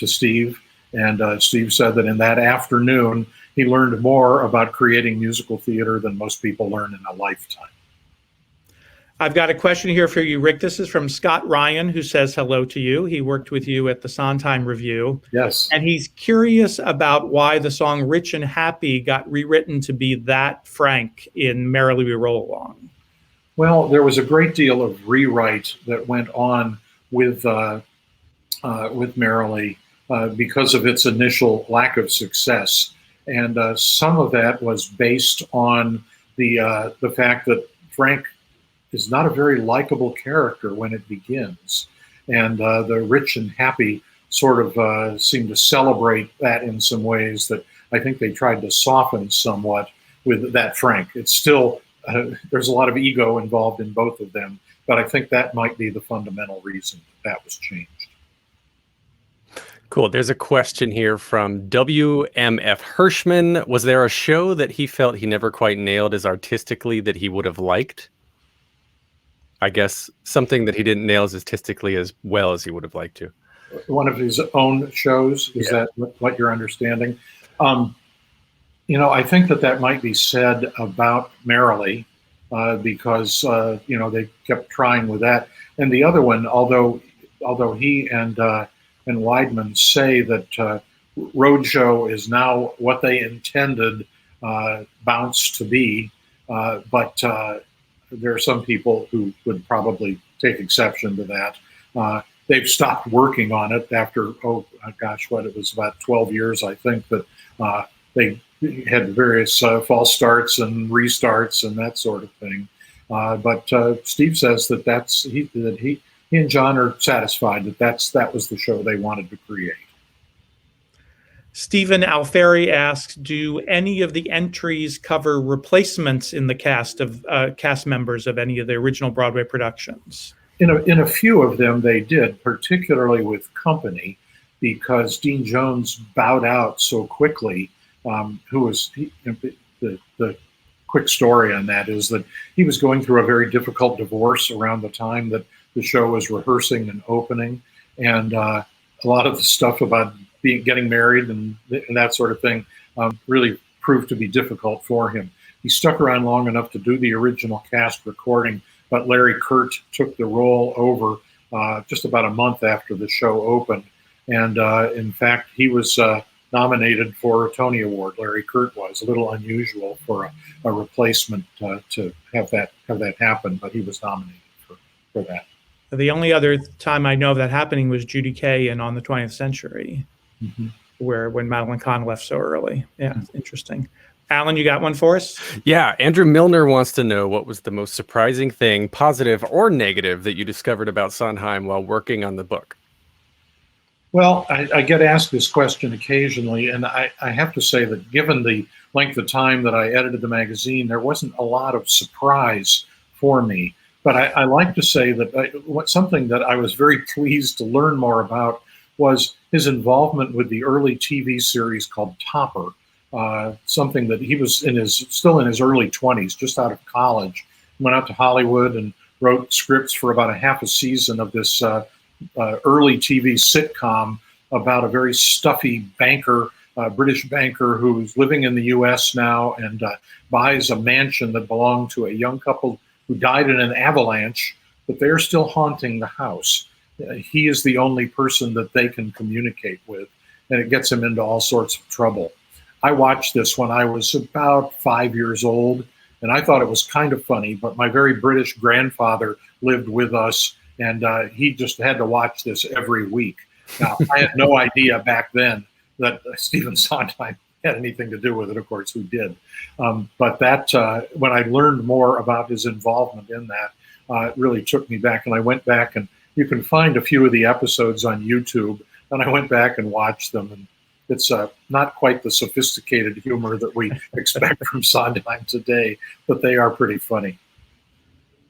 Steve. And Steve said that in that afternoon, he learned more about creating musical theater than most people learn in a lifetime. I've got a question here for you, Rick. This is from Scott Ryan, who says hello to you. He worked with you at the Sondheim Review. Yes. And he's curious about why the song Rich and Happy got rewritten to be that frank in Merrily We Roll Along. Well, there was a great deal of rewrite that went on with Merrily because of its initial lack of success. And some of that was based on the fact that Frank is not a very likable character when it begins. And the Rich and Happy sort of seem to celebrate that in some ways that I think they tried to soften somewhat with that Frank. It's still, there's a lot of ego involved in both of them, but I think that might be the fundamental reason that was changed. Cool. There's a question here from WMF Hirschman. Was there a show that he felt he never quite nailed as artistically that he would have liked? I guess something that he didn't nail as artistically as well as he would have liked to. One of his own shows, is that what you're understanding? You know, I think that might be said about Merrily because, you know, they kept trying with that. And the other one, although he and Weidman say that Roadshow is now what they intended Bounce to be, but there are some people who would probably take exception to that. They've stopped working on it after, oh gosh, what, it was about 12 years, I think, that they had various false starts and restarts and that sort of thing. But Steve says that he and John are satisfied that was the show they wanted to create. Stephen Alfieri asks, do any of the entries cover replacements in the cast members of any of the original Broadway productions? In a few of them they did, particularly with Company, because Dean Jones bowed out so quickly. The quick story on that is that he was going through a very difficult divorce around the time that the show was rehearsing and opening, and a lot of the stuff about getting married and that sort of thing really proved to be difficult for him. He stuck around long enough to do the original cast recording, but Larry Kert took the role over just about a month after the show opened. And in fact, he was nominated for a Tony Award. Larry Kert was a little unusual for a replacement to have that happen, but he was nominated for that. The only other time I know of that happening was Judy Kaye in On the 20th Century, when Madeline Kahn left so early. Yeah, interesting. Alan, you got one for us? Yeah, Andrew Milner wants to know what was the most surprising thing, positive or negative, that you discovered about Sondheim while working on the book? Well, I get asked this question occasionally, and I have to say that given the length of time that I edited the magazine, there wasn't a lot of surprise for me. But I like to say that something that I was very pleased to learn more about was his involvement with the early TV series called Topper, something that he was still in his early 20s, just out of college. Went out to Hollywood and wrote scripts for about a half a season of this early TV sitcom about a very stuffy banker, British banker who's living in the U.S. now and buys a mansion that belonged to a young couple who died in an avalanche, but they're still haunting the house. He is the only person that they can communicate with, and it gets him into all sorts of trouble. I watched this when I was about 5 years old, and I thought it was kind of funny, but my very British grandfather lived with us, and he just had to watch this every week. Now, I had no idea back then that Stephen Sondheim had anything to do with it. Of course, who did? But that when I learned more about his involvement in that, it really took me back. And I went back, and you can find a few of the episodes on YouTube, and I went back and watched them. And it's not quite the sophisticated humor that we expect from Sondheim today, but they are pretty funny.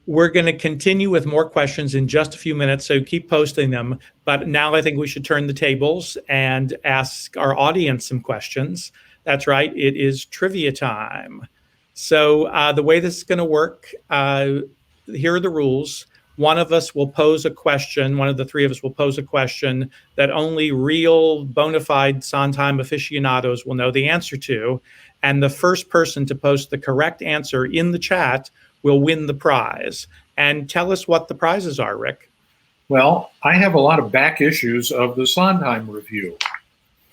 We're going to continue with more questions in just a few minutes, so keep posting them. But now I think we should turn the tables and ask our audience some questions. That's right, it is trivia time. So the way this is going to work, here are the rules. one of us will pose a question, one of the three of us will pose a question that only real bona fide Sondheim aficionados will know the answer to. And the first person to post the correct answer in the chat will win the prize. And tell us what the prizes are, Rick. Well, I have a lot of back issues of the Sondheim Review.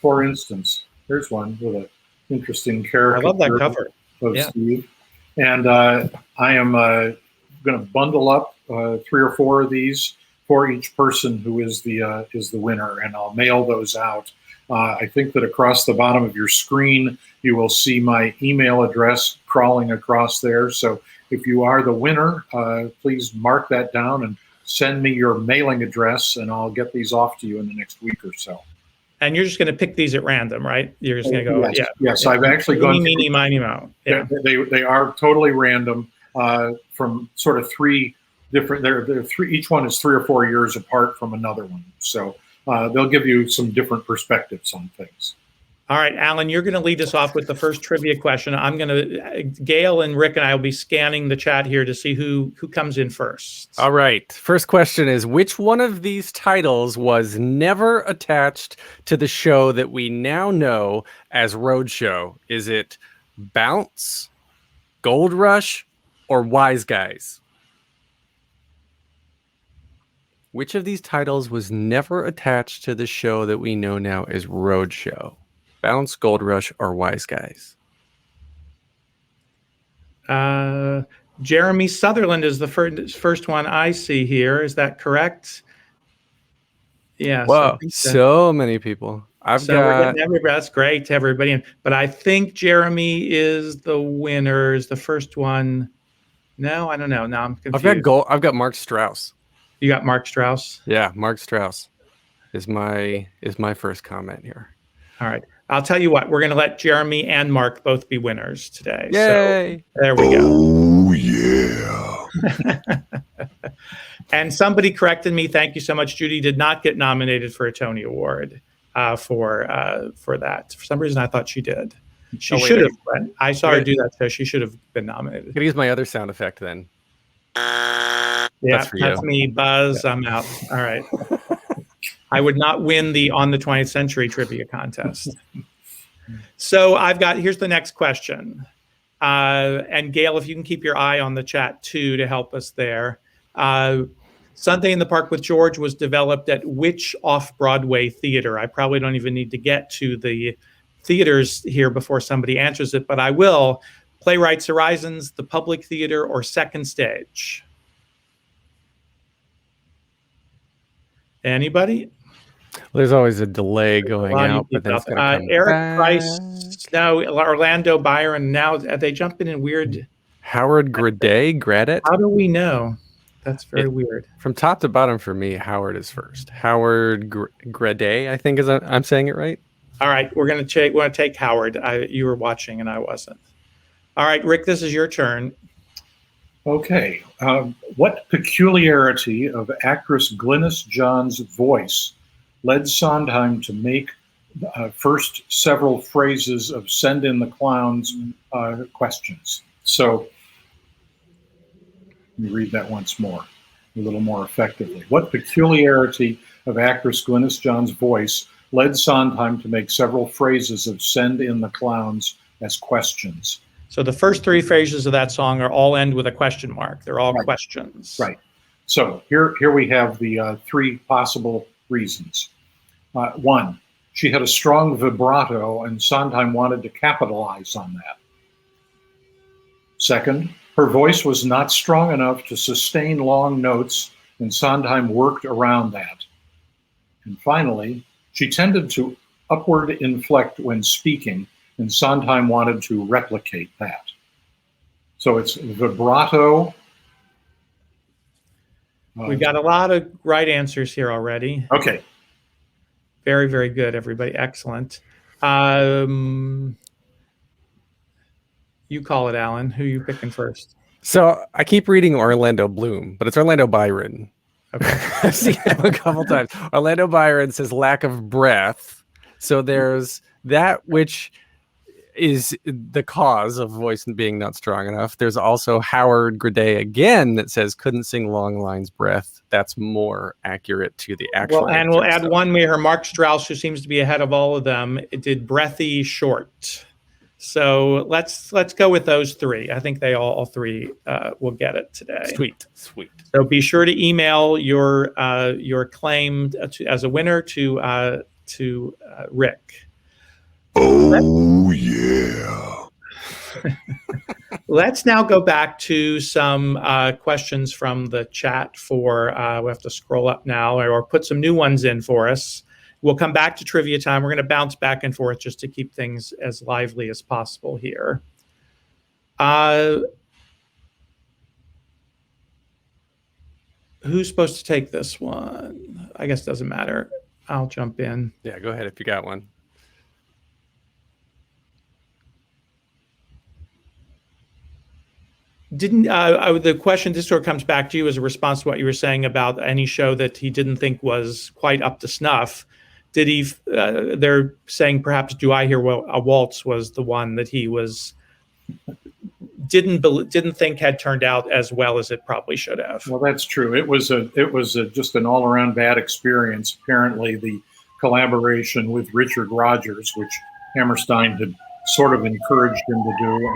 For instance, here's one with an interesting character. I love that cover. Of Steve. And I am going to bundle up 3 or 4 of these for each person who is the winner, and I'll mail those out. I think that across the bottom of your screen, you will see my email address crawling across there. So if you are the winner, please mark that down and send me your mailing address, and I'll get these off to you in the next week or so. And you're just going to pick these at random, right? You're just going to go, Yes, I've actually gone. Meeny, miny, moe. Yeah. They are totally random from sort of 3 different. They're 3. Each one is 3 or 4 years apart from another one. So they'll give you some different perspectives on things. All right, Alan, you're going to lead us off with the first trivia question. Gail and Rick and I will be scanning the chat here to see who comes in first. All right. First question is, which one of these titles was never attached to the show that we now know as Roadshow? Is it Bounce, Gold Rush, or Wise Guys? Which of these titles was never attached to the show that we know now as Roadshow? Bounce, Gold Rush, or Wise Guys? Jeremy Sutherland is the first one I see here. Is that correct? Yeah. Wow, so many people. We're getting everybody. That's great to everybody. But I think Jeremy is the winner. Is the first one? No, I don't know. Now I'm confused. I've got Mark Strauss. You got Mark Strauss? Yeah, Mark Strauss is my first comment here. All right. I'll tell you what, we're going to let Jeremy and Mark both be winners today. Yay! So there we go. Oh, yeah. And somebody corrected me. Thank you so much. Judy did not get nominated for a Tony Award for that. For some reason, I thought she did. She should have. I saw her do that, so she should have been nominated. I'm going to use my other sound effect then. Yeah, that's me. Buzz, yeah. I'm out. All right. I would not win the On the 20th Century Trivia Contest. So here's the next question. And Gail, if you can keep your eye on the chat too to help us there. Sunday in the Park with George was developed at which off-Broadway theater? I probably don't even need to get to the theaters here before somebody answers it, but I will. Playwrights Horizons, the Public Theater, or Second Stage? Anybody? Well, there's always a delay going out, but then it's going to come Eric back. Price, now Orlando Byron. Now are they jumping in weird? Howard Gradet. How do we know? That's very weird. From top to bottom for me, Howard is first. Howard Gradet, I think I'm saying it right. All right, we're going to take Howard. You were watching and I wasn't. All right, Rick, this is your turn. Okay. What peculiarity of actress Glynis John's voice led Sondheim to make first several phrases of "Send in the Clowns" questions? So let me read that once more, a little more effectively. What peculiarity of actress Glynis John's voice led Sondheim to make several phrases of "Send in the Clowns" as questions? So the first 3 phrases of that song all end with a question mark. They're all questions. Right. So here we have the 3 possible reasons. 1, she had a strong vibrato and Sondheim wanted to capitalize on that. 2nd, her voice was not strong enough to sustain long notes and Sondheim worked around that. And finally, she tended to upward inflect when speaking and Sondheim wanted to replicate that. So it's vibrato. We've got a lot of right answers here already. Okay. Very, very good, everybody. Excellent. You call it, Alan. Who are you picking first? So I keep reading Orlando Bloom, but it's Orlando Byron. Okay. I've seen him a couple times. Orlando Byron says lack of breath. So there's that which is the cause of voice being not strong enough. There's also Howard Gradey again that says couldn't sing long lines breath. That's more accurate to the actual. Well, and we'll add one here. Mark Strauss, who seems to be ahead of all of them, it did breathy short. So let's go with those three. I think they all three will get it today. Sweet. So be sure to email your claim as a winner to Rick. Oh, yeah. Let's now go back to some questions from the chat for, we have to scroll up now or put some new ones in for us. We'll come back to trivia time. We're going to bounce back and forth just to keep things as lively as possible here. Who's supposed to take this one? I guess it doesn't matter. I'll jump in. Yeah, go ahead if you got one. The question, this sort of comes back to you as a response to what you were saying about any show that he didn't think was quite up to snuff. Did he, they're saying perhaps Do I Hear a Waltz was the one that he didn't think had turned out as well as it probably should have. Well, that's true. It was just an all around bad experience. Apparently the collaboration with Richard Rodgers, which Hammerstein had sort of encouraged him to do,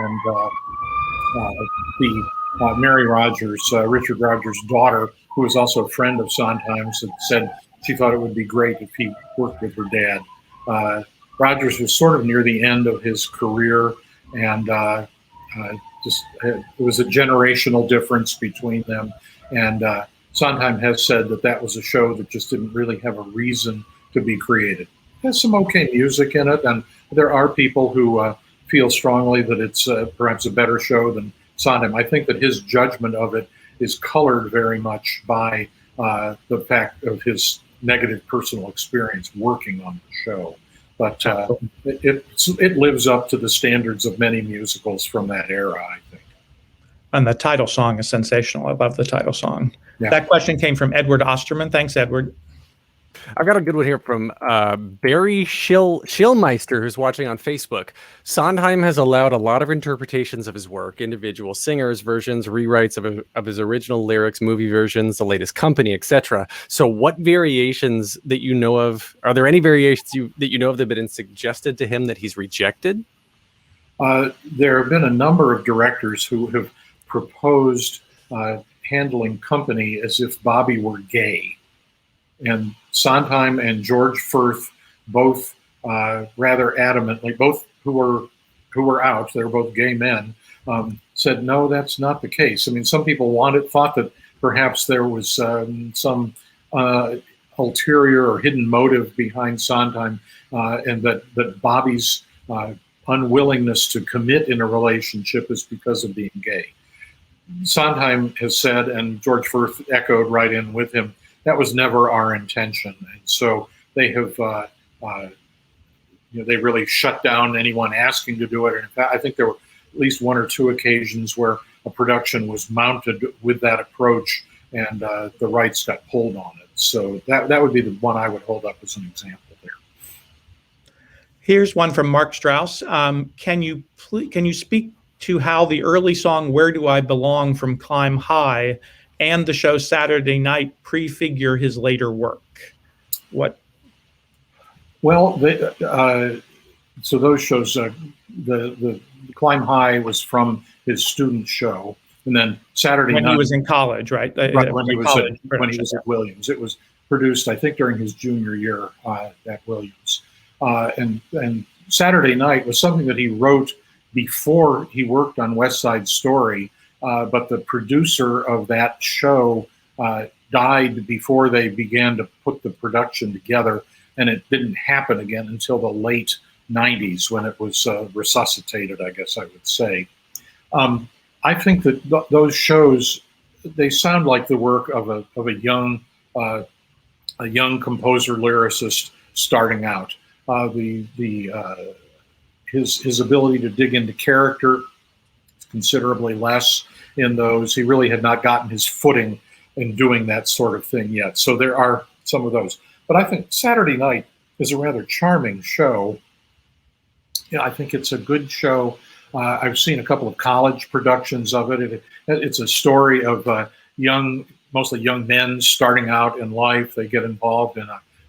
and Mary Rodgers, Richard Rodgers' daughter, who was also a friend of Sondheim's, had said she thought it would be great if he worked with her dad. Rodgers was sort of near the end of his career, and it was a generational difference between them. And Sondheim has said that was a show that just didn't really have a reason to be created. It has some okay music in it, and there are people who feel strongly that it's perhaps a better show than Sondheim. I think that his judgment of it is colored very much by the fact of his negative personal experience working on the show. But it lives up to the standards of many musicals from that era, I think. And the title song is sensational. I love the title song. Yeah. That question came from Edward Osterman. Thanks, Edward. I've got a good one here from Barry Schillmeister, who's watching on Facebook. Sondheim has allowed a lot of interpretations of his work, individual singers, versions, rewrites of his original lyrics, movie versions, the latest company, etc. So what variations that you know of, are there any variations that you know of that have been suggested to him that he's rejected? There have been a number of directors who have proposed handling company as if Bobby were gay. And Sondheim and George Furth, both rather adamantly, both who were out, they were both gay men, said no, that's not the case. I mean, some people thought that perhaps there was some ulterior or hidden motive behind Sondheim, and that Bobby's unwillingness to commit in a relationship is because of being gay. Sondheim has said, and George Furth echoed right in with him, that was never our intention. And so they have, they really shut down anyone asking to do it. And in fact, I think there were at least one or two occasions where a production was mounted with that approach and the rights got pulled on it. So that would be the one I would hold up as an example there. Here's one from Mark Strauss. Can you speak to how the early song "Where Do I Belong" from Climb High and the show Saturday Night prefigure his later work? What? Well, so those shows, the Climb High was from his student show, and then Saturday Night, when he was in college, right? Right, when he was at Williams. It was produced, I think, during his junior year at Williams. And Saturday Night was something that he wrote before he worked on West Side Story. But the producer of that show died before they began to put the production together, and it didn't happen again until the late 90s when it was resuscitated, I guess I would say. I think that those shows, they sound like the work of a young composer lyricist starting out. His ability to dig into character is considerably less in those. He really had not gotten his footing in doing that sort of thing yet. So there are some of those. But I think Saturday Night is a rather charming show. Yeah, I think it's a good show. I've seen a couple of college productions of it. It's a story of mostly young men starting out in life. They get involved in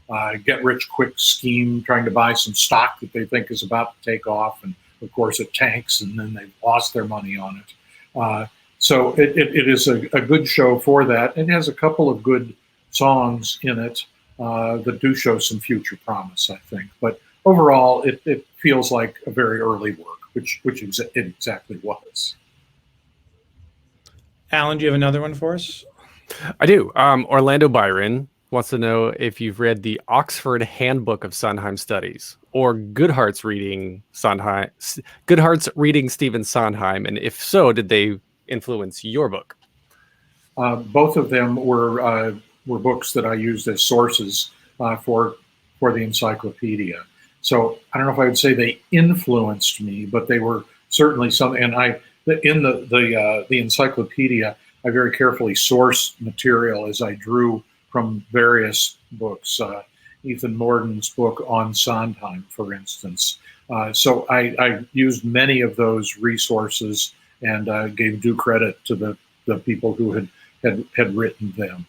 a get-rich-quick scheme, trying to buy some stock that they think is about to take off, and of course it tanks, and then they've lost their money on it. So it is a good show for that. It has a couple of good songs in it that do show some future promise, I think. But overall, it feels like a very early work, which it exactly was. Alan, do you have another one for us? I do. Orlando Byron wants to know if you've read the Oxford Handbook of Sondheim Studies or Goodhart's reading Stephen Sondheim, and if so, did they influence your book? Both of them were books that I used as sources for the encyclopedia. So I don't know if I would say they influenced me, but they were certainly something. And in the encyclopedia, I very carefully sourced material as I drew from various books. Ethan Morden's book on Sondheim, for instance. So I used many of those resources and gave due credit to the people who had written them.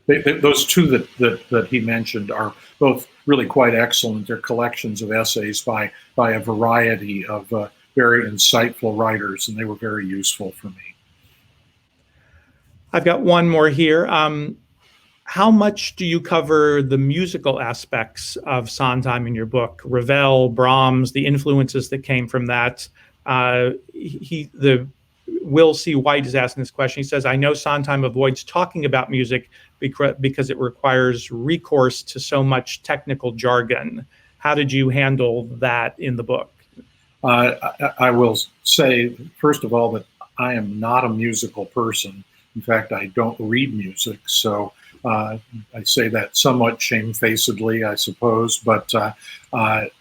Those two that he mentioned are both really quite excellent. They're collections of essays by a variety of very insightful writers, and they were very useful for me. I've got one more here. How much do you cover the musical aspects of Sondheim in your book? Ravel, Brahms, the influences that came from that. Will C. White is asking this question. He says, I know Sondheim avoids talking about music because it requires recourse to so much technical jargon. How did you handle that in the book? I will say, first of all, that I am not a musical person. In fact, I don't read music, so I say that somewhat shamefacedly, I suppose. But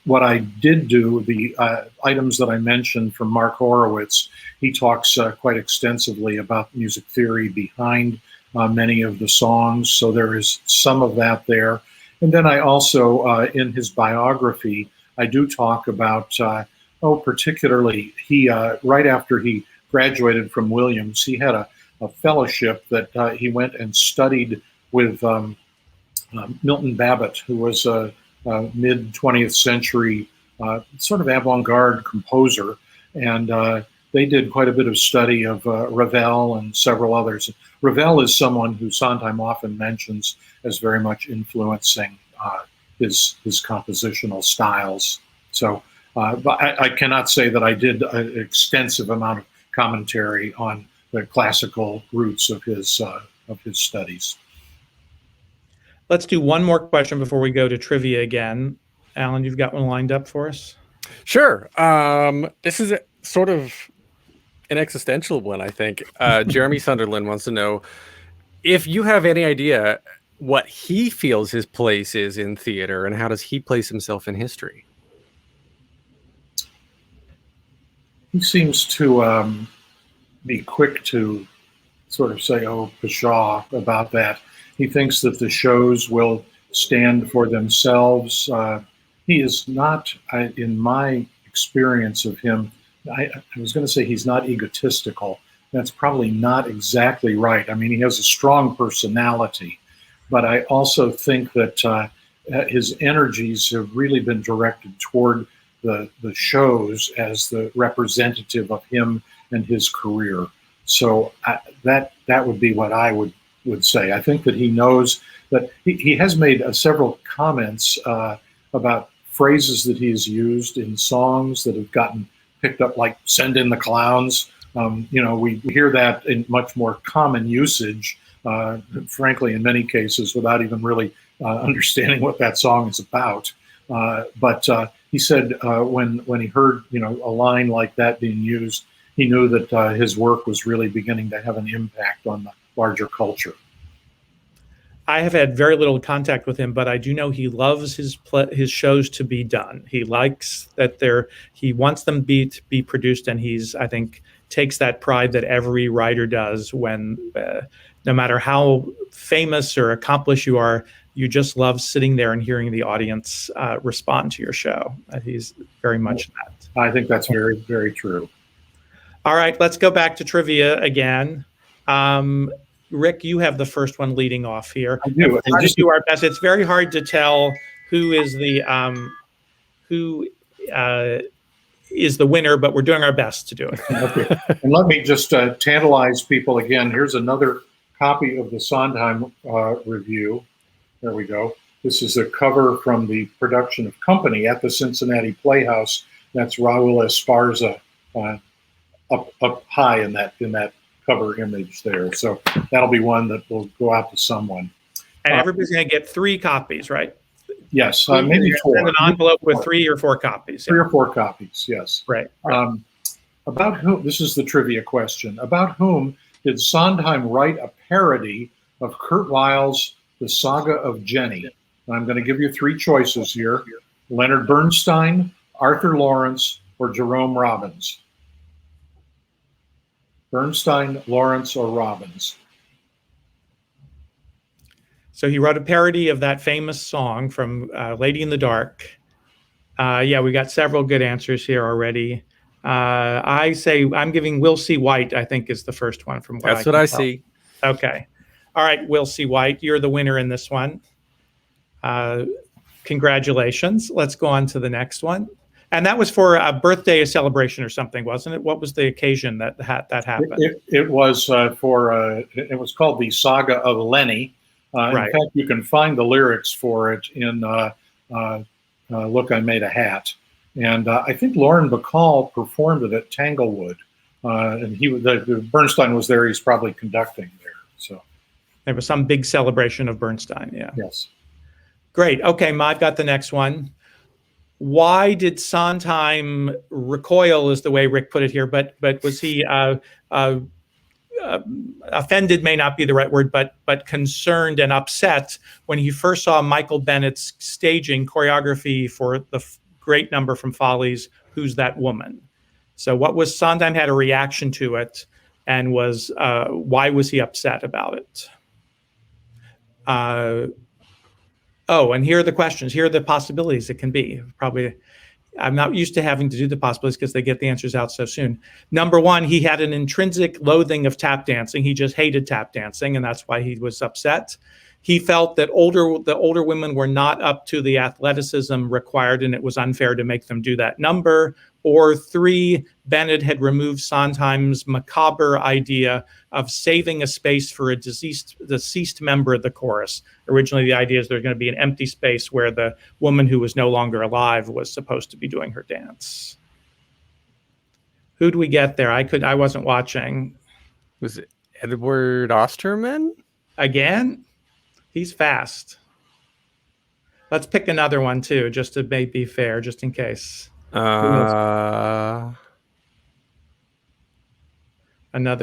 what I did do, the items that I mentioned from Mark Horowitz, he talks quite extensively about music theory behind many of the songs, so there is some of that there. And then I also, in his biography, I do talk about, particularly, he right after he graduated from Williams, he had a fellowship that he went and studied with Milton Babbitt, who was a mid-20th century sort of avant-garde composer, and they did quite a bit of study of Ravel and several others. Ravel is someone who Sondheim often mentions as very much influencing his compositional styles. So but I cannot say that I did an extensive amount of commentary on the classical roots of his studies. Let's do one more question before we go to trivia again. Alan, you've got one lined up for us? Sure. This is sort of an existential one, I think. Jeremy Sunderland wants to know if you have any idea what he feels his place is in theater, and how does he place himself in history? He seems to be quick to sort of say, oh, pshaw about that. He thinks that the shows will stand for themselves. He is not, in my experience of him, I was going to say he's not egotistical. That's probably not exactly right. I mean, he has a strong personality, but I also think that his energies have really been directed toward the shows as the representative of him and his career. So that would be what I would say. I think that he knows that he has made several comments about phrases that he has used in songs that have gotten picked up, like "send in the clowns." We hear that in much more common usage, frankly, in many cases, without even really understanding what that song is about. But he said when he heard a line like that being used, he knew that his work was really beginning to have an impact on the larger culture. I have had very little contact with him, but I do know he loves his shows to be done. He likes that he wants them to be produced, and I think, takes that pride that every writer does when, no matter how famous or accomplished you are, you just love sitting there and hearing the audience respond to your show. He's very much that. I think that's very, very true. All right, let's go back to trivia again. Rick, you have the first one leading off here. I do. We'll just do our best. It's very hard to tell who is the winner, but we're doing our best to do it. Okay. And let me just tantalize people again. Here's another copy of the Sondheim review. There we go. This is a cover from the production of Company at the Cincinnati Playhouse. That's Raul Esparza up high in that cover image there. So that'll be one that will go out to someone. And everybody's going to get 3 copies, right? Yes, maybe 4. Send an envelope with 3 or 4 copies. 3 or 4 copies, yes. Right. About whom, this is the trivia question, about whom did Sondheim write a parody of Kurt Weill's The Saga of Jenny? And I'm going to give you 3 choices here: Leonard Bernstein, Arthur Lawrence, or Jerome Robbins. Bernstein, Lawrence, or Robbins? So he wrote a parody of that famous song from Lady in the Dark. Yeah, we got several good answers here already. I say I'm giving Will C. White, I think, is the first one from what That's what I see. Okay. All right, Will C. White, you're the winner in this one. Congratulations. Let's go on to the next one. And that was for a birthday celebration or something, wasn't it? What was the occasion that happened? It was for, it was called The Saga of Lenny. Right. In fact, you can find the lyrics for it in Look, I Made a Hat. And I think Lauren Bacall performed it at Tanglewood. And Bernstein was there. He's probably conducting there. So there was some big celebration of Bernstein. Yeah. Yes. Great. Okay, Ma, I've got the next one. Why did Sondheim recoil, is the way Rick put it here, but was he offended may not be the right word, but concerned and upset when he first saw Michael Bennett's staging choreography for the great number from Follies, Who's That Woman? So what was Sondheim had a reaction to it, and was why was he upset about it? And here are the questions. Here are the possibilities it can be. Probably, I'm not used to having to do the possibilities because they get the answers out so soon. Number 1, he had an intrinsic loathing of tap dancing. He just hated tap dancing, and that's why he was upset. He felt that the older women were not up to the athleticism required, and it was unfair to make them do that number. Or 3, Bennett had removed Sondheim's macabre idea of saving a space for a deceased member of the chorus. Originally, the idea is there's going to be an empty space where the woman who was no longer alive was supposed to be doing her dance. Who do we get there? I wasn't watching. Was it Edward Osterman? Again? He's fast. Let's pick another one too, just to be fair, just in case. Another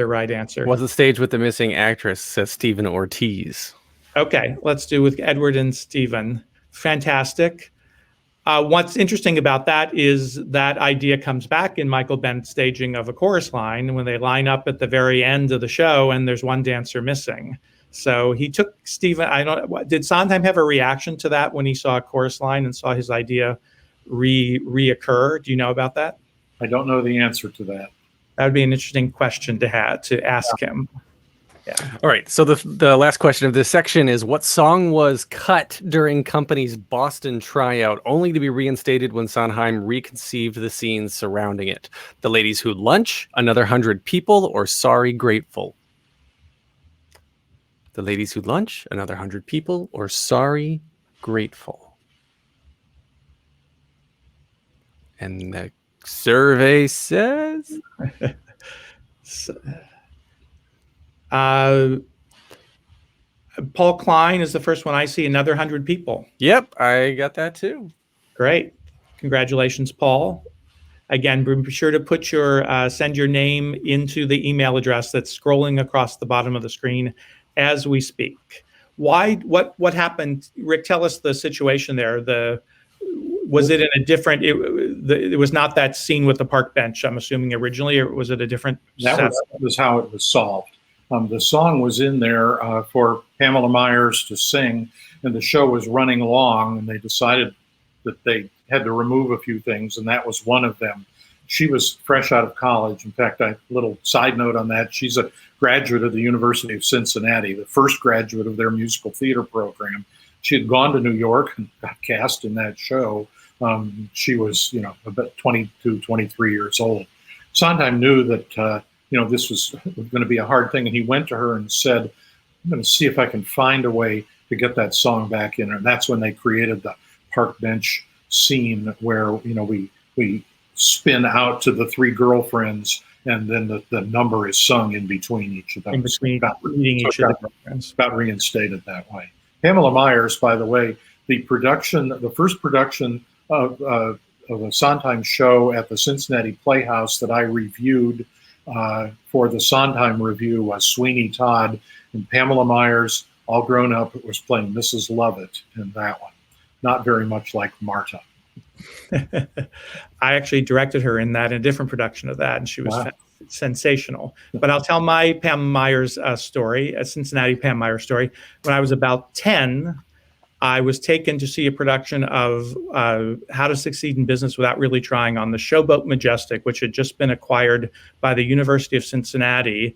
right answer. Was the stage with the missing actress, says Stephen Ortiz. Okay, let's do with Edward and Stephen. Fantastic. What's interesting about that is that idea comes back in Michael Bennett's staging of a chorus line when they line up at the very end of the show and there's one dancer missing. So he took Stephen. Did Sondheim have a reaction to that when he saw a chorus line and saw his idea reoccur? Do you know about that? I don't know the answer to that. That would be an interesting question to ask him. Yeah. All right. So the last question of this section is, what song was cut during Company's Boston tryout, only to be reinstated when Sondheim reconceived the scenes surrounding it? The Ladies Who Lunch, Another 100 People, or Sorry Grateful? The Ladies Who Lunch, Another 100 People, or Sorry Grateful? And the survey says... Paul Klein is the first one I see, Another 100 People. Yep, I got that too. Great. Congratulations, Paul. Again, be sure to put send your name into the email address that's scrolling across the bottom of the screen as we speak. What happened? Rick, tell us the situation there. Was it in a different, it was not that scene with the park bench, I'm assuming originally, or was it a different? That was how it was solved. The song was in there for Pamela Myers to sing, and the show was running long, and they decided that they had to remove a few things, and that was one of them. She was fresh out of college. In fact, a little side note on that, she's a graduate of the University of Cincinnati, the first graduate of their musical theater program. She had gone to New York and got cast in that show. She was, about 22, 23 years old. Sondheim knew that, this was going to be a hard thing, and he went to her and said, I'm going to see if I can find a way to get that song back in. And that's when they created the park bench scene where, we spin out to the three girlfriends, and then the number is sung in between each of them. In between meeting each of the girlfriends. Got reinstated that way. Pamela Myers, by the way, the first production of a Sondheim show at the Cincinnati Playhouse that I reviewed for the Sondheim Review was Sweeney Todd, and Pamela Myers, all grown up, was playing Mrs. Lovett in that one. Not very much like Marta. I actually directed her in a different production of that, and she was sensational. But I'll tell my Pam Myers story, a Cincinnati Pam Myers story. When I was about 10, I was taken to see a production of How to Succeed in Business Without Really Trying on the Showboat Majestic, which had just been acquired by the University of Cincinnati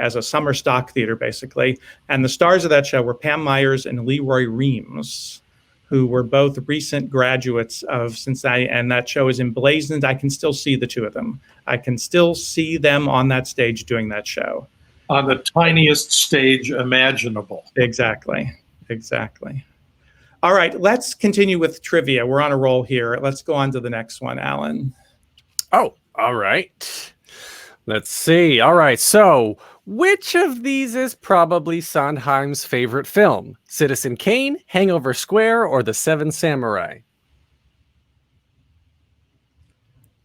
as a summer stock theater, basically. And the stars of that show were Pam Myers and Leroy Reams, who were both recent graduates of Cincinnati, and that show is emblazoned. I can still see the two of them. I can still see them on that stage doing that show. On the tiniest stage imaginable. Exactly. All right, let's continue with trivia. We're on a roll here. Let's go on to the next one, Alan. Oh, all right. Let's see. All right, so which of these is probably Sondheim's favorite film? Citizen Kane, Hangover Square, or The Seven Samurai?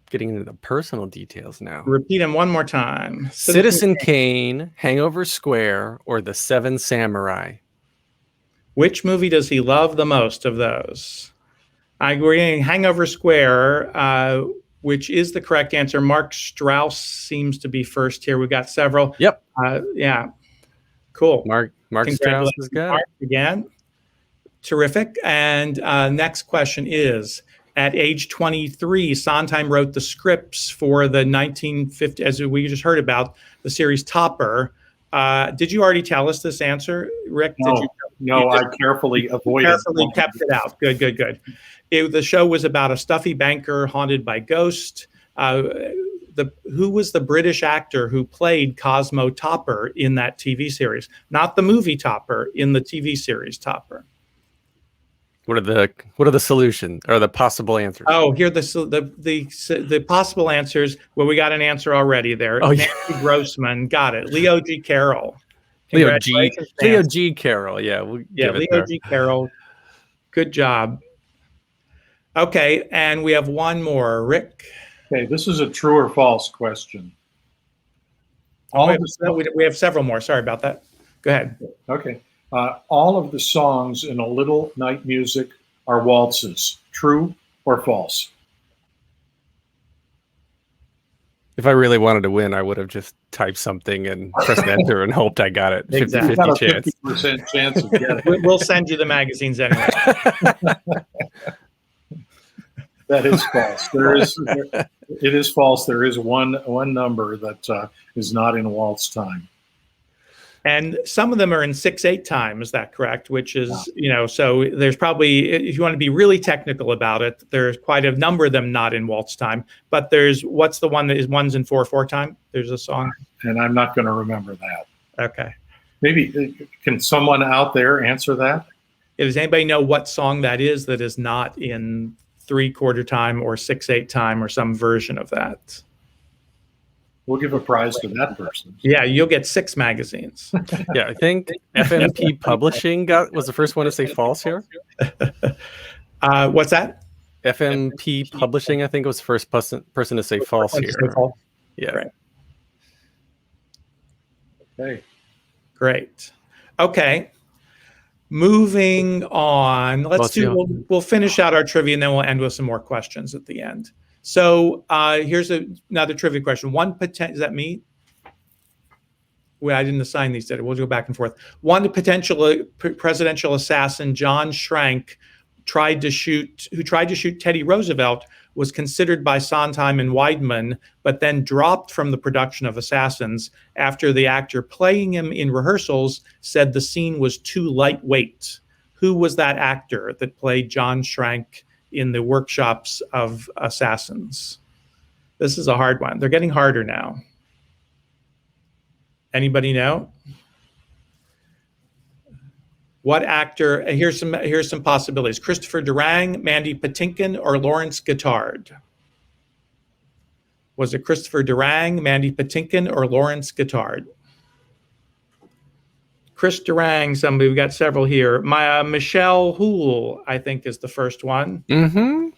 Getting into the personal details now. Repeat them one more time. Citizen Kane, Hangover Square, or The Seven Samurai? Which movie does he love the most of those? We're getting Hangover Square, which is the correct answer. Mark Strauss seems to be first here. We got several. Yep. Yeah. Cool. Mark Strauss is good. Mark again. Terrific. And next question is, at age 23, Sondheim wrote the scripts for the 1950, as we just heard about, the series Topper. Did you already tell us this answer, Rick? No, I carefully avoided. Carefully kept it out. Good. The show was about a stuffy banker haunted by ghosts. Who was the British actor who played Cosmo Topper in that TV series? Not the movie Topper, in the TV series Topper. What are the solutions or the possible answers? Oh, here the possible answers. Well, we got an answer already there. Oh, Nancy Grossman, got it. Leo G. Carroll. Leo G. Carroll. Yeah, Leo G. Carroll. Good job. Okay, and we have one more. Rick. Okay, this is a true or false question. We have several more. Sorry about that. Go ahead. Okay. All of the songs in A Little Night Music are waltzes. True or false? If I really wanted to win, I would have just typed something and pressed enter and hoped I got it. 50-50 You've got a chance. 50% chance of getting it. We'll send you the magazines anyway. That is false. It is false. There is one number that is not in waltz time. And some of them are in 6/8 time. Is that correct? Which is, so there's probably, if you want to be really technical about it, there's quite a number of them not in waltz time. But what's the one that is ones in 4/4 time? There's a song. And I'm not going to remember that. Okay. Maybe, can someone out there answer that? Does anybody know what song that is not in 3/4 time or 6/8 time or some version of that? We'll give a prize to that person. Yeah, you'll get 6 magazines. Yeah, I think FMP Publishing was the first one to say false here. What's that? FMP Publishing, I think, was the first person to say false here. Yeah. Right. Okay. Great. Okay. Moving on. We'll finish out our trivia and then we'll end with some more questions at the end. So here's another trivia question. Does that me? Well, I didn't assign these today. We'll go back and forth. One potential presidential assassin, John Schrank, who tried to shoot Teddy Roosevelt, was considered by Sondheim and Weidman, but then dropped from the production of Assassins after the actor playing him in rehearsals said the scene was too lightweight. Who was that actor that played John Schrank in the workshops of Assassins? This is a hard one. They're getting harder now. Anybody know? What actor? Here's some possibilities: Christopher Durang, Mandy Patinkin, or Lawrence Guittard. Was it Christopher Durang, Mandy Patinkin, or Lawrence Guittard? Chris Durang, somebody. We got several here. Michelle Houle, I think, is the first one. Mm-hmm.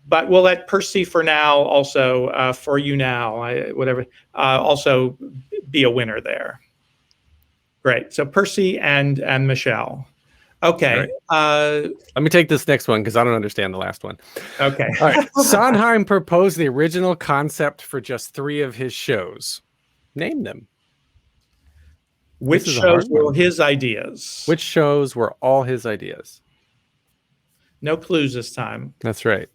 But we'll let Percy for now, also for you now, whatever, also be a winner there. Great. So Percy and Michelle. Okay. Right. Let me take this next one because I don't understand the last one. Okay. All right. Sondheim proposed the original concept for just 3 of his shows. Name them. Which shows were his ideas? Which shows were all his ideas? No clues this time. That's right.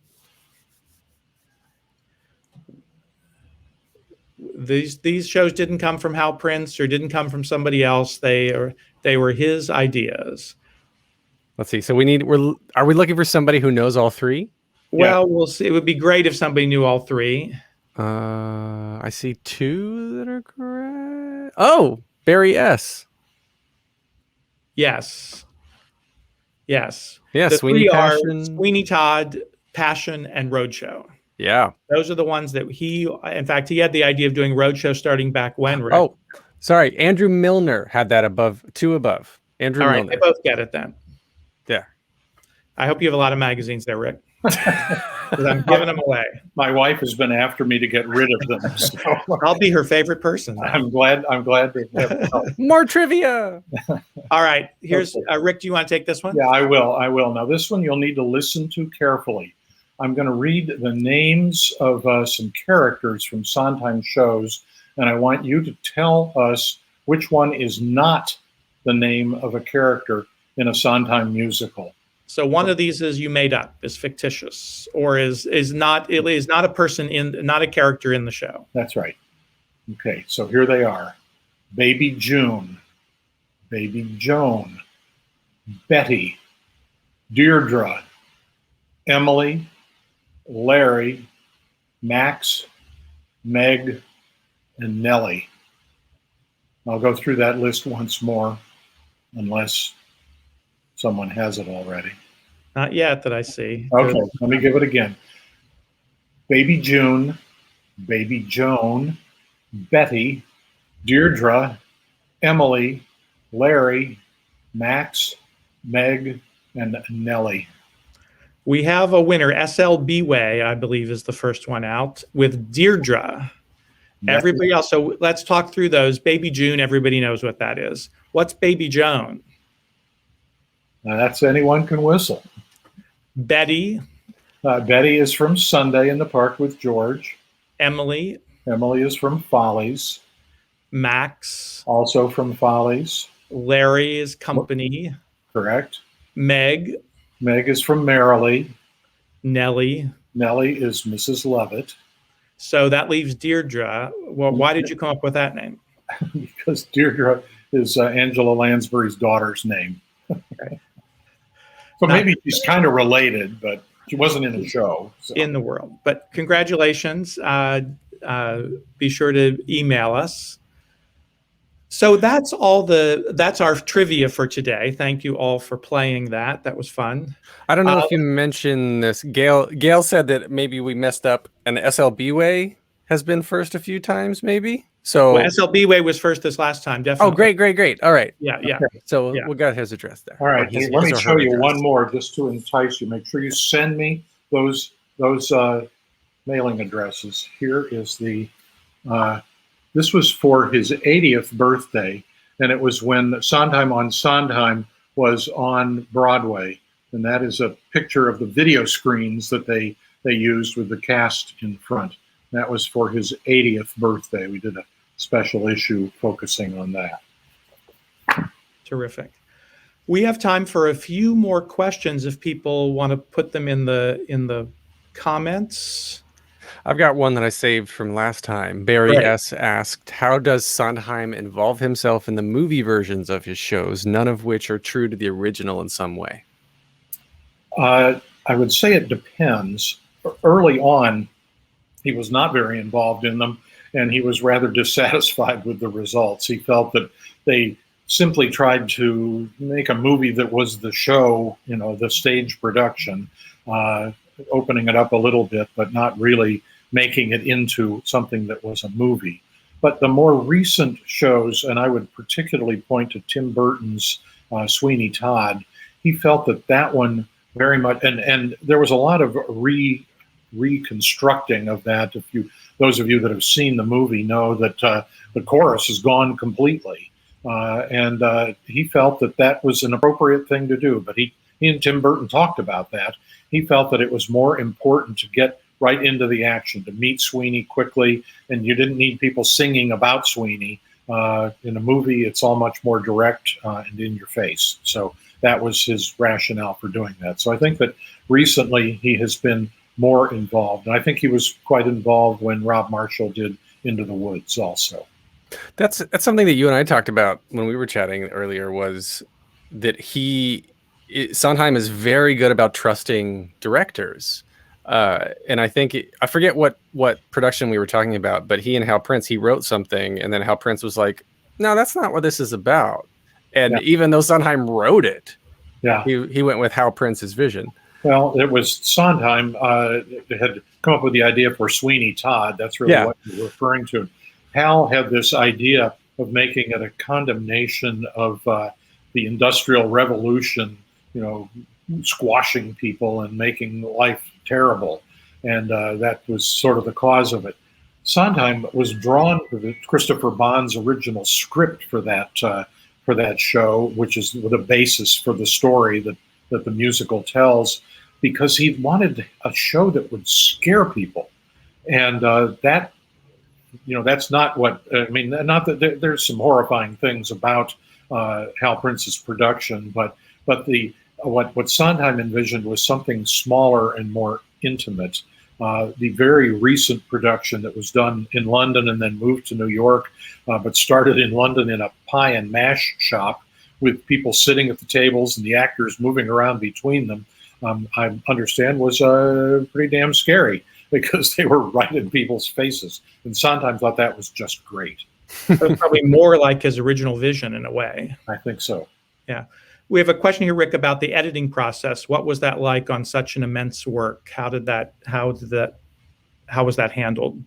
These shows didn't come from Hal Prince or didn't come from somebody else. They were his ideas. Let's see. So are we looking for somebody who knows all 3? Well, yeah. We'll see. It would be great if somebody knew all 3. I see 2 that are correct. Oh, Barry S. Yes. Yes. Yeah. The Sweeney Passion, Sweeney Todd, Passion, and Roadshow. Yeah. Those are the ones that in fact, he had the idea of doing Roadshow starting back when, Rick. Oh, sorry. Andrew Milner had that 2 above. Andrew All right, Milner. they both get it then. Yeah. I hope you have a lot of magazines there, Rick. Because I'm giving them away. My wife has been after me to get rid of them. So I'll be her favorite person. I'm glad to have help. More trivia. All right. Here's Rick. Do you want to take this one? Yeah, I will. Now, this one you'll need to listen to carefully. I'm going to read the names of some characters from Sondheim shows, and I want you to tell us which one is not the name of a character in a Sondheim musical. So one of these is you made up, is fictitious, or is not a person not a character in the show. That's right. Okay, so here they are: Baby June, Baby Joan, Betty, Deirdre, Emily, Larry, Max, Meg, and Nellie. I'll go through that list once more, unless someone has it already. Not yet that I see. Okay, let me give it again. Baby June, Baby Joan, Betty, Deirdre, Emily, Larry, Max, Meg, and Nellie. We have a winner. SLBWay, I believe, is the first one out with Deirdre. Everybody else. So let's talk through those. Baby June, everybody knows what that is. What's Baby Joan? Now that's Anyone Can Whistle. Betty. Betty is from Sunday in the Park with George. Emily. Emily is from Follies. Max. Also from Follies. Larry is Company. Correct. Meg. Meg is from Merrily. Nellie. Nellie is Mrs. Lovett. So that leaves Deirdre. Well, why did you come up with that name? Because Deirdre is Angela Lansbury's daughter's name. Okay. So maybe she's kind of related, but she wasn't in the show. So. In the world. But congratulations. Be sure to email us. So that's our trivia for today. Thank you all for playing that. That was fun. I don't know if you mentioned this. Gail said that maybe we messed up, and the SLBWay has been first a few times, maybe. So SLBWay was first this last time, definitely. Oh, great. All right. Yeah. Okay. So we got his address there. All right. Let me show you one more just to entice you. Make sure you send me those mailing addresses. Here is the. This was for his 80th birthday, and it was when Sondheim on Sondheim was on Broadway. And that is a picture of the video screens that they used with the cast in front. That was for his 80th birthday. We did a special issue focusing on that. Terrific. We have time for a few more questions if people want to put them in the comments. I've got one that I saved from last time. Barry Great. S. asked, how does Sondheim involve himself in the movie versions of his shows, none of which are true to the original in some way? I would say it depends. Early on, he was not very involved in them, and he was rather dissatisfied with the results. He felt that they simply tried to make a movie that was the show, the stage production, opening it up a little bit, but not really making it into something that was a movie. But the more recent shows, and I would particularly point to Tim Burton's Sweeney Todd, he felt that one very much, and there was a lot of reconstructing of that. Those of you that have seen the movie know that the chorus is gone completely. And he felt that was an appropriate thing to do, but he and Tim Burton talked about that. He felt that it was more important to get right into the action, to meet Sweeney quickly, and you didn't need people singing about Sweeney. In a movie, it's all much more direct and in your face. So that was his rationale for doing that. So I think that recently he has been more involved. And I think he was quite involved when Rob Marshall did Into the Woods also. That's something that you and I talked about when we were chatting earlier, was that Sondheim is very good about trusting directors. And I think, I forget what production we were talking about, but he and Hal Prince, he wrote something, and then Hal Prince was like, no, that's not what this is about. And even though Sondheim wrote it, he went with Hal Prince's vision. Well, it was Sondheim had come up with the idea for Sweeney Todd. That's really what you're referring to. Hal had this idea of making it a condemnation of the Industrial Revolution, squashing people and making life terrible. And that was sort of the cause of it. Sondheim was drawn to Christopher Bond's original script for that show, which is the basis for the story that the musical tells, because he wanted a show that would scare people. And that's not what, not that there's some horrifying things about Hal Prince's production, but what Sondheim envisioned was something smaller and more intimate. The very recent production that was done in London and then moved to New York, but started in London in a pie and mash shop with people sitting at the tables and the actors moving around between them, I understand was pretty damn scary, because they were right in people's faces. And Sondheim thought that was just great. So probably more like his original vision in a way. I think so. Yeah. We have a question here, Rick, about the editing process. What was that like on such an immense work? How was that handled?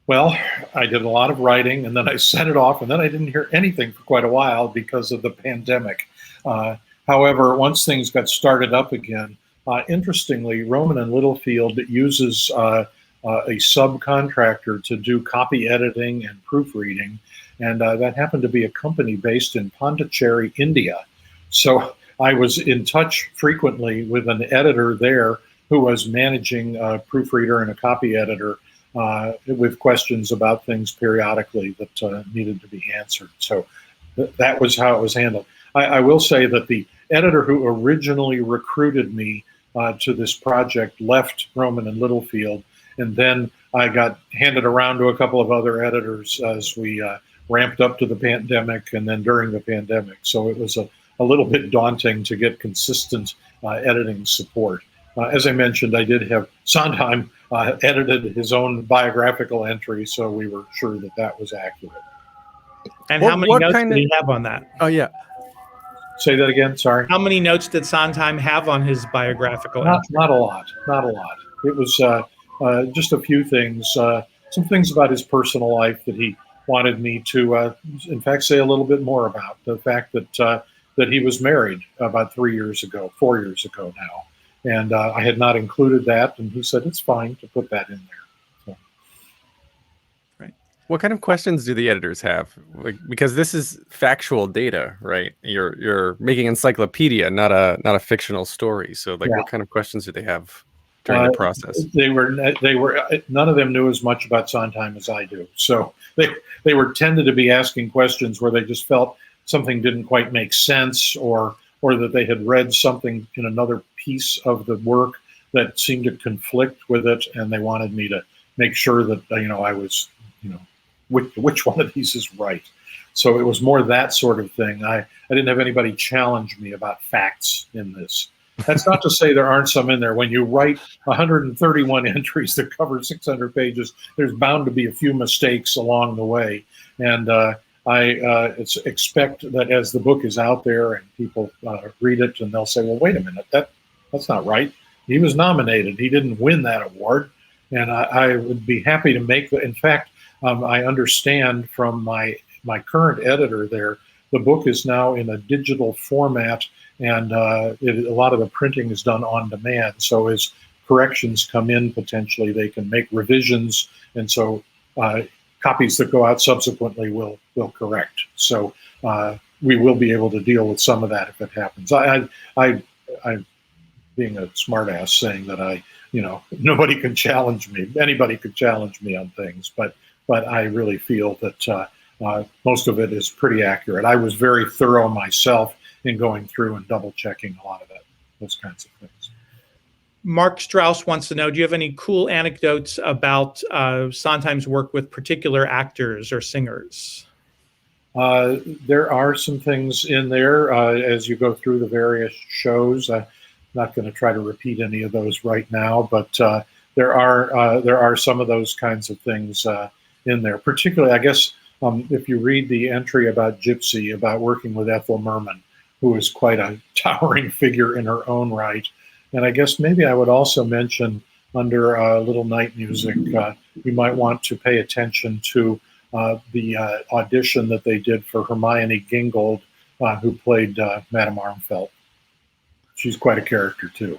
Well, I did a lot of writing, and then I sent it off, and then I didn't hear anything for quite a while because of the pandemic. However, once things got started up again, interestingly, Rowman and Littlefield uses a subcontractor to do copy editing and proofreading, and that happened to be a company based in Pondicherry, India. So I was in touch frequently with an editor there who was managing a proofreader and a copy editor with questions about things periodically that needed to be answered. So that was how it was handled. I will say that the editor who originally recruited me to this project left Rowman and Littlefield, and then I got handed around to a couple of other editors as we ramped up to the pandemic and then during the pandemic. So it was a little bit daunting to get consistent editing support. As I mentioned, I did have Sondheim edited his own biographical entry, so we were sure that was accurate. And how many notes did he have on that? Oh, yeah. Say that again, sorry. How many notes did Sondheim have on his biographical entry? Not a lot. It was just a few things, some things about his personal life that he wanted me to, in fact, say a little bit more about. The fact that he was married about 4 years ago now. And I had not included that, and he said it's fine to put that in there. So. Right. What kind of questions do the editors have? Because this is factual data, right? You're making encyclopedia, not a fictional story. So, what kind of questions do they have? during the process? They were none of them knew as much about Sondheim as I do. So they were tended to be asking questions where they just felt something didn't quite make sense, or that they had read something in another piece of the work that seemed to conflict with it, and they wanted me to make sure that I was which one of these is right. So it was more that sort of thing. I didn't have anybody challenge me about facts in this. That's not to say there aren't some in there. When you write 131 entries that cover 600 pages, there's bound to be a few mistakes along the way. And I expect that as the book is out there and people read it, and they'll say, well, wait a minute, that's not right. He was nominated. He didn't win that award. And I would be happy to make that. In fact, I understand from my current editor there, the book is now in a digital format, and a lot of the printing is done on demand. So as corrections come in, potentially they can make revisions, and so copies that go out subsequently will correct. So we will be able to deal with some of that if it happens. I'm being a smartass saying that nobody can challenge me. Anybody could challenge me on things, but I really feel that most of it is pretty accurate. I was very thorough myself in going through and double checking a lot of those kinds of things. Mark Strauss wants to know, do you have any cool anecdotes about Sondheim's work with particular actors or singers? There are some things in there as you go through the various shows. I'm not going to try to repeat any of those right now, but there are some of those kinds of things in there. Particularly, I guess, if you read the entry about Gypsy, about working with Ethel Merman, who is quite a towering figure in her own right. And I guess maybe I would also mention under Little Night Music, you might want to pay attention to the audition that they did for Hermione Gingold, who played Madame Armfeldt. She's quite a character too.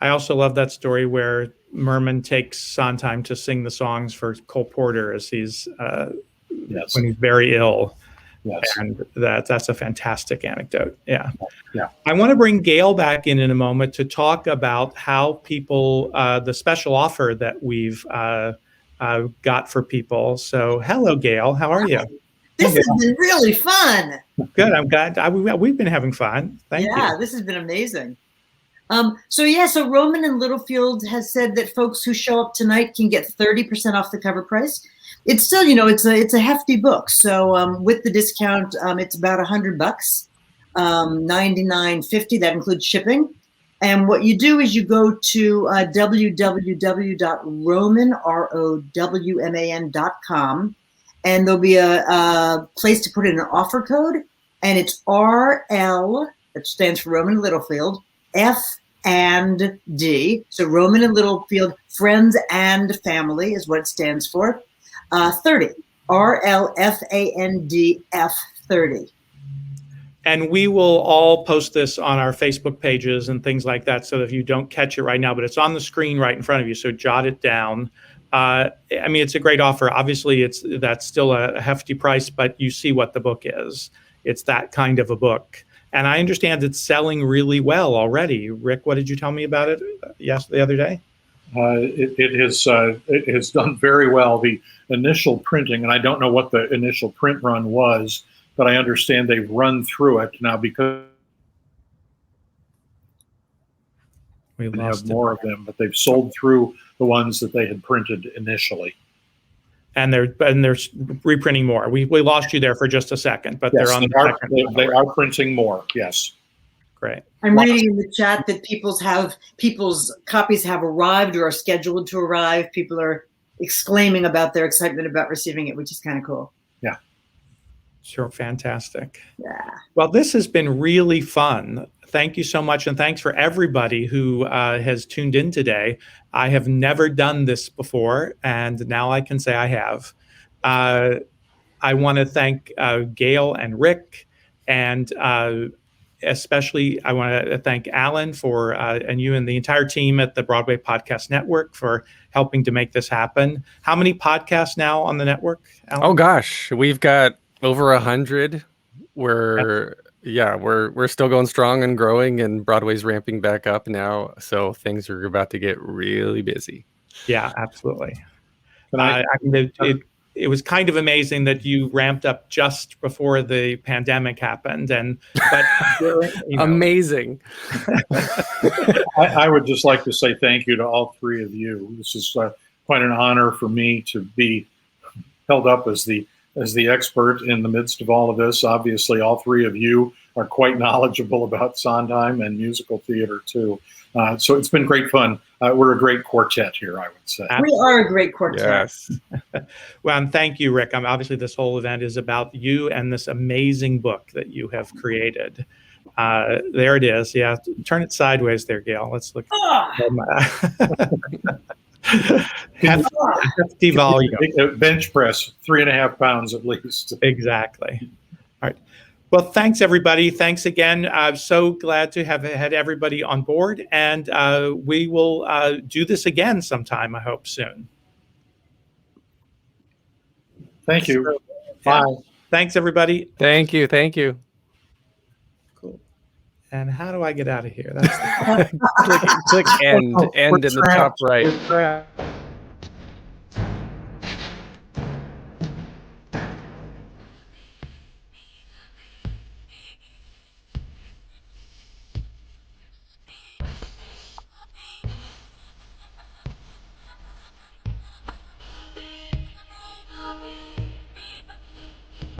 I also love that story where Merman takes Sondheim to sing the songs for Cole Porter as he's when he's very ill. Yes. And that's a fantastic anecdote. Yeah. Yeah. I want to bring Gail back in a moment to talk about how people, the special offer that we've got for people. So hello, Gail. How are you? This has been really fun. Good. I'm glad. We've been having fun. Thank you. Yeah, this has been amazing. So Roman and Littlefield has said that folks who show up tonight can get 30% off the cover price. It's still, it's a hefty book. So with the discount, it's about $100, $99.50. That includes shipping. And what you do is you go to www.rowman.com, and there'll be a place to put in an offer code, and it's RL, that stands for Roman and Littlefield, F and D. So Roman and Littlefield, friends and family is what it stands for. 30, RLFANDF 30. And we will all post this on our Facebook pages and things like that, so that if you don't catch it right now, but it's on the screen right in front of you, so jot it down. It's a great offer. Obviously, that's still a hefty price, but you see what the book is. It's that kind of a book. And I understand it's selling really well already. Rick, what did you tell me about it the other day? It has done very well. The initial printing, and I don't know what the initial print run was, but I understand they've run through it now because we have more of them, but they've sold through the ones that they had printed initially. And they're reprinting more. We lost you there for just a second, but yes, they're on they are printing more. Yes. Great. I'm reading in the chat that people's copies have arrived or are scheduled to arrive. People are exclaiming about their excitement about receiving it, which is kind of cool. Yeah. Sure. Fantastic. Yeah. Well, this has been really fun. Thank you so much. And thanks for everybody who has tuned in today. I have never done this before, and now I can say I have. I want to thank Gail and Rick, and especially I want to thank Alan for and you and the entire team at the Broadway Podcast Network for helping to make this happen. How many podcasts now on the network, Alan? Oh gosh, we've got over 100. We're yeah, we're still going strong and growing, and Broadway's ramping back up now, so things are about to get really busy. Yeah, absolutely. Can I- I mean, it was kind of amazing that you ramped up just before the pandemic happened, but amazing. I would just like to say thank you to all three of you. This is quite an honor for me to be held up as the expert in the midst of all of this. Obviously, all three of you are quite knowledgeable about Sondheim and musical theater too. So it's been great fun. We're a great quartet here, I would say. We are a great quartet. Yes. Well, and thank you, Rick. Obviously, this whole event is about you and this amazing book that you have created. There it is. Yeah, turn it sideways there, Gail. Let's look. Hefty volume. Bench press, 3.5 pounds at least. Exactly. All right. Well, thanks, everybody. Thanks again. I'm so glad to have had everybody on board, and we will do this again sometime, I hope, soon. Thank you. So, Bye. yeah. Thanks, everybody. Thank you. Thank you. Cool. And how do I get out of here? That's click end in the top right.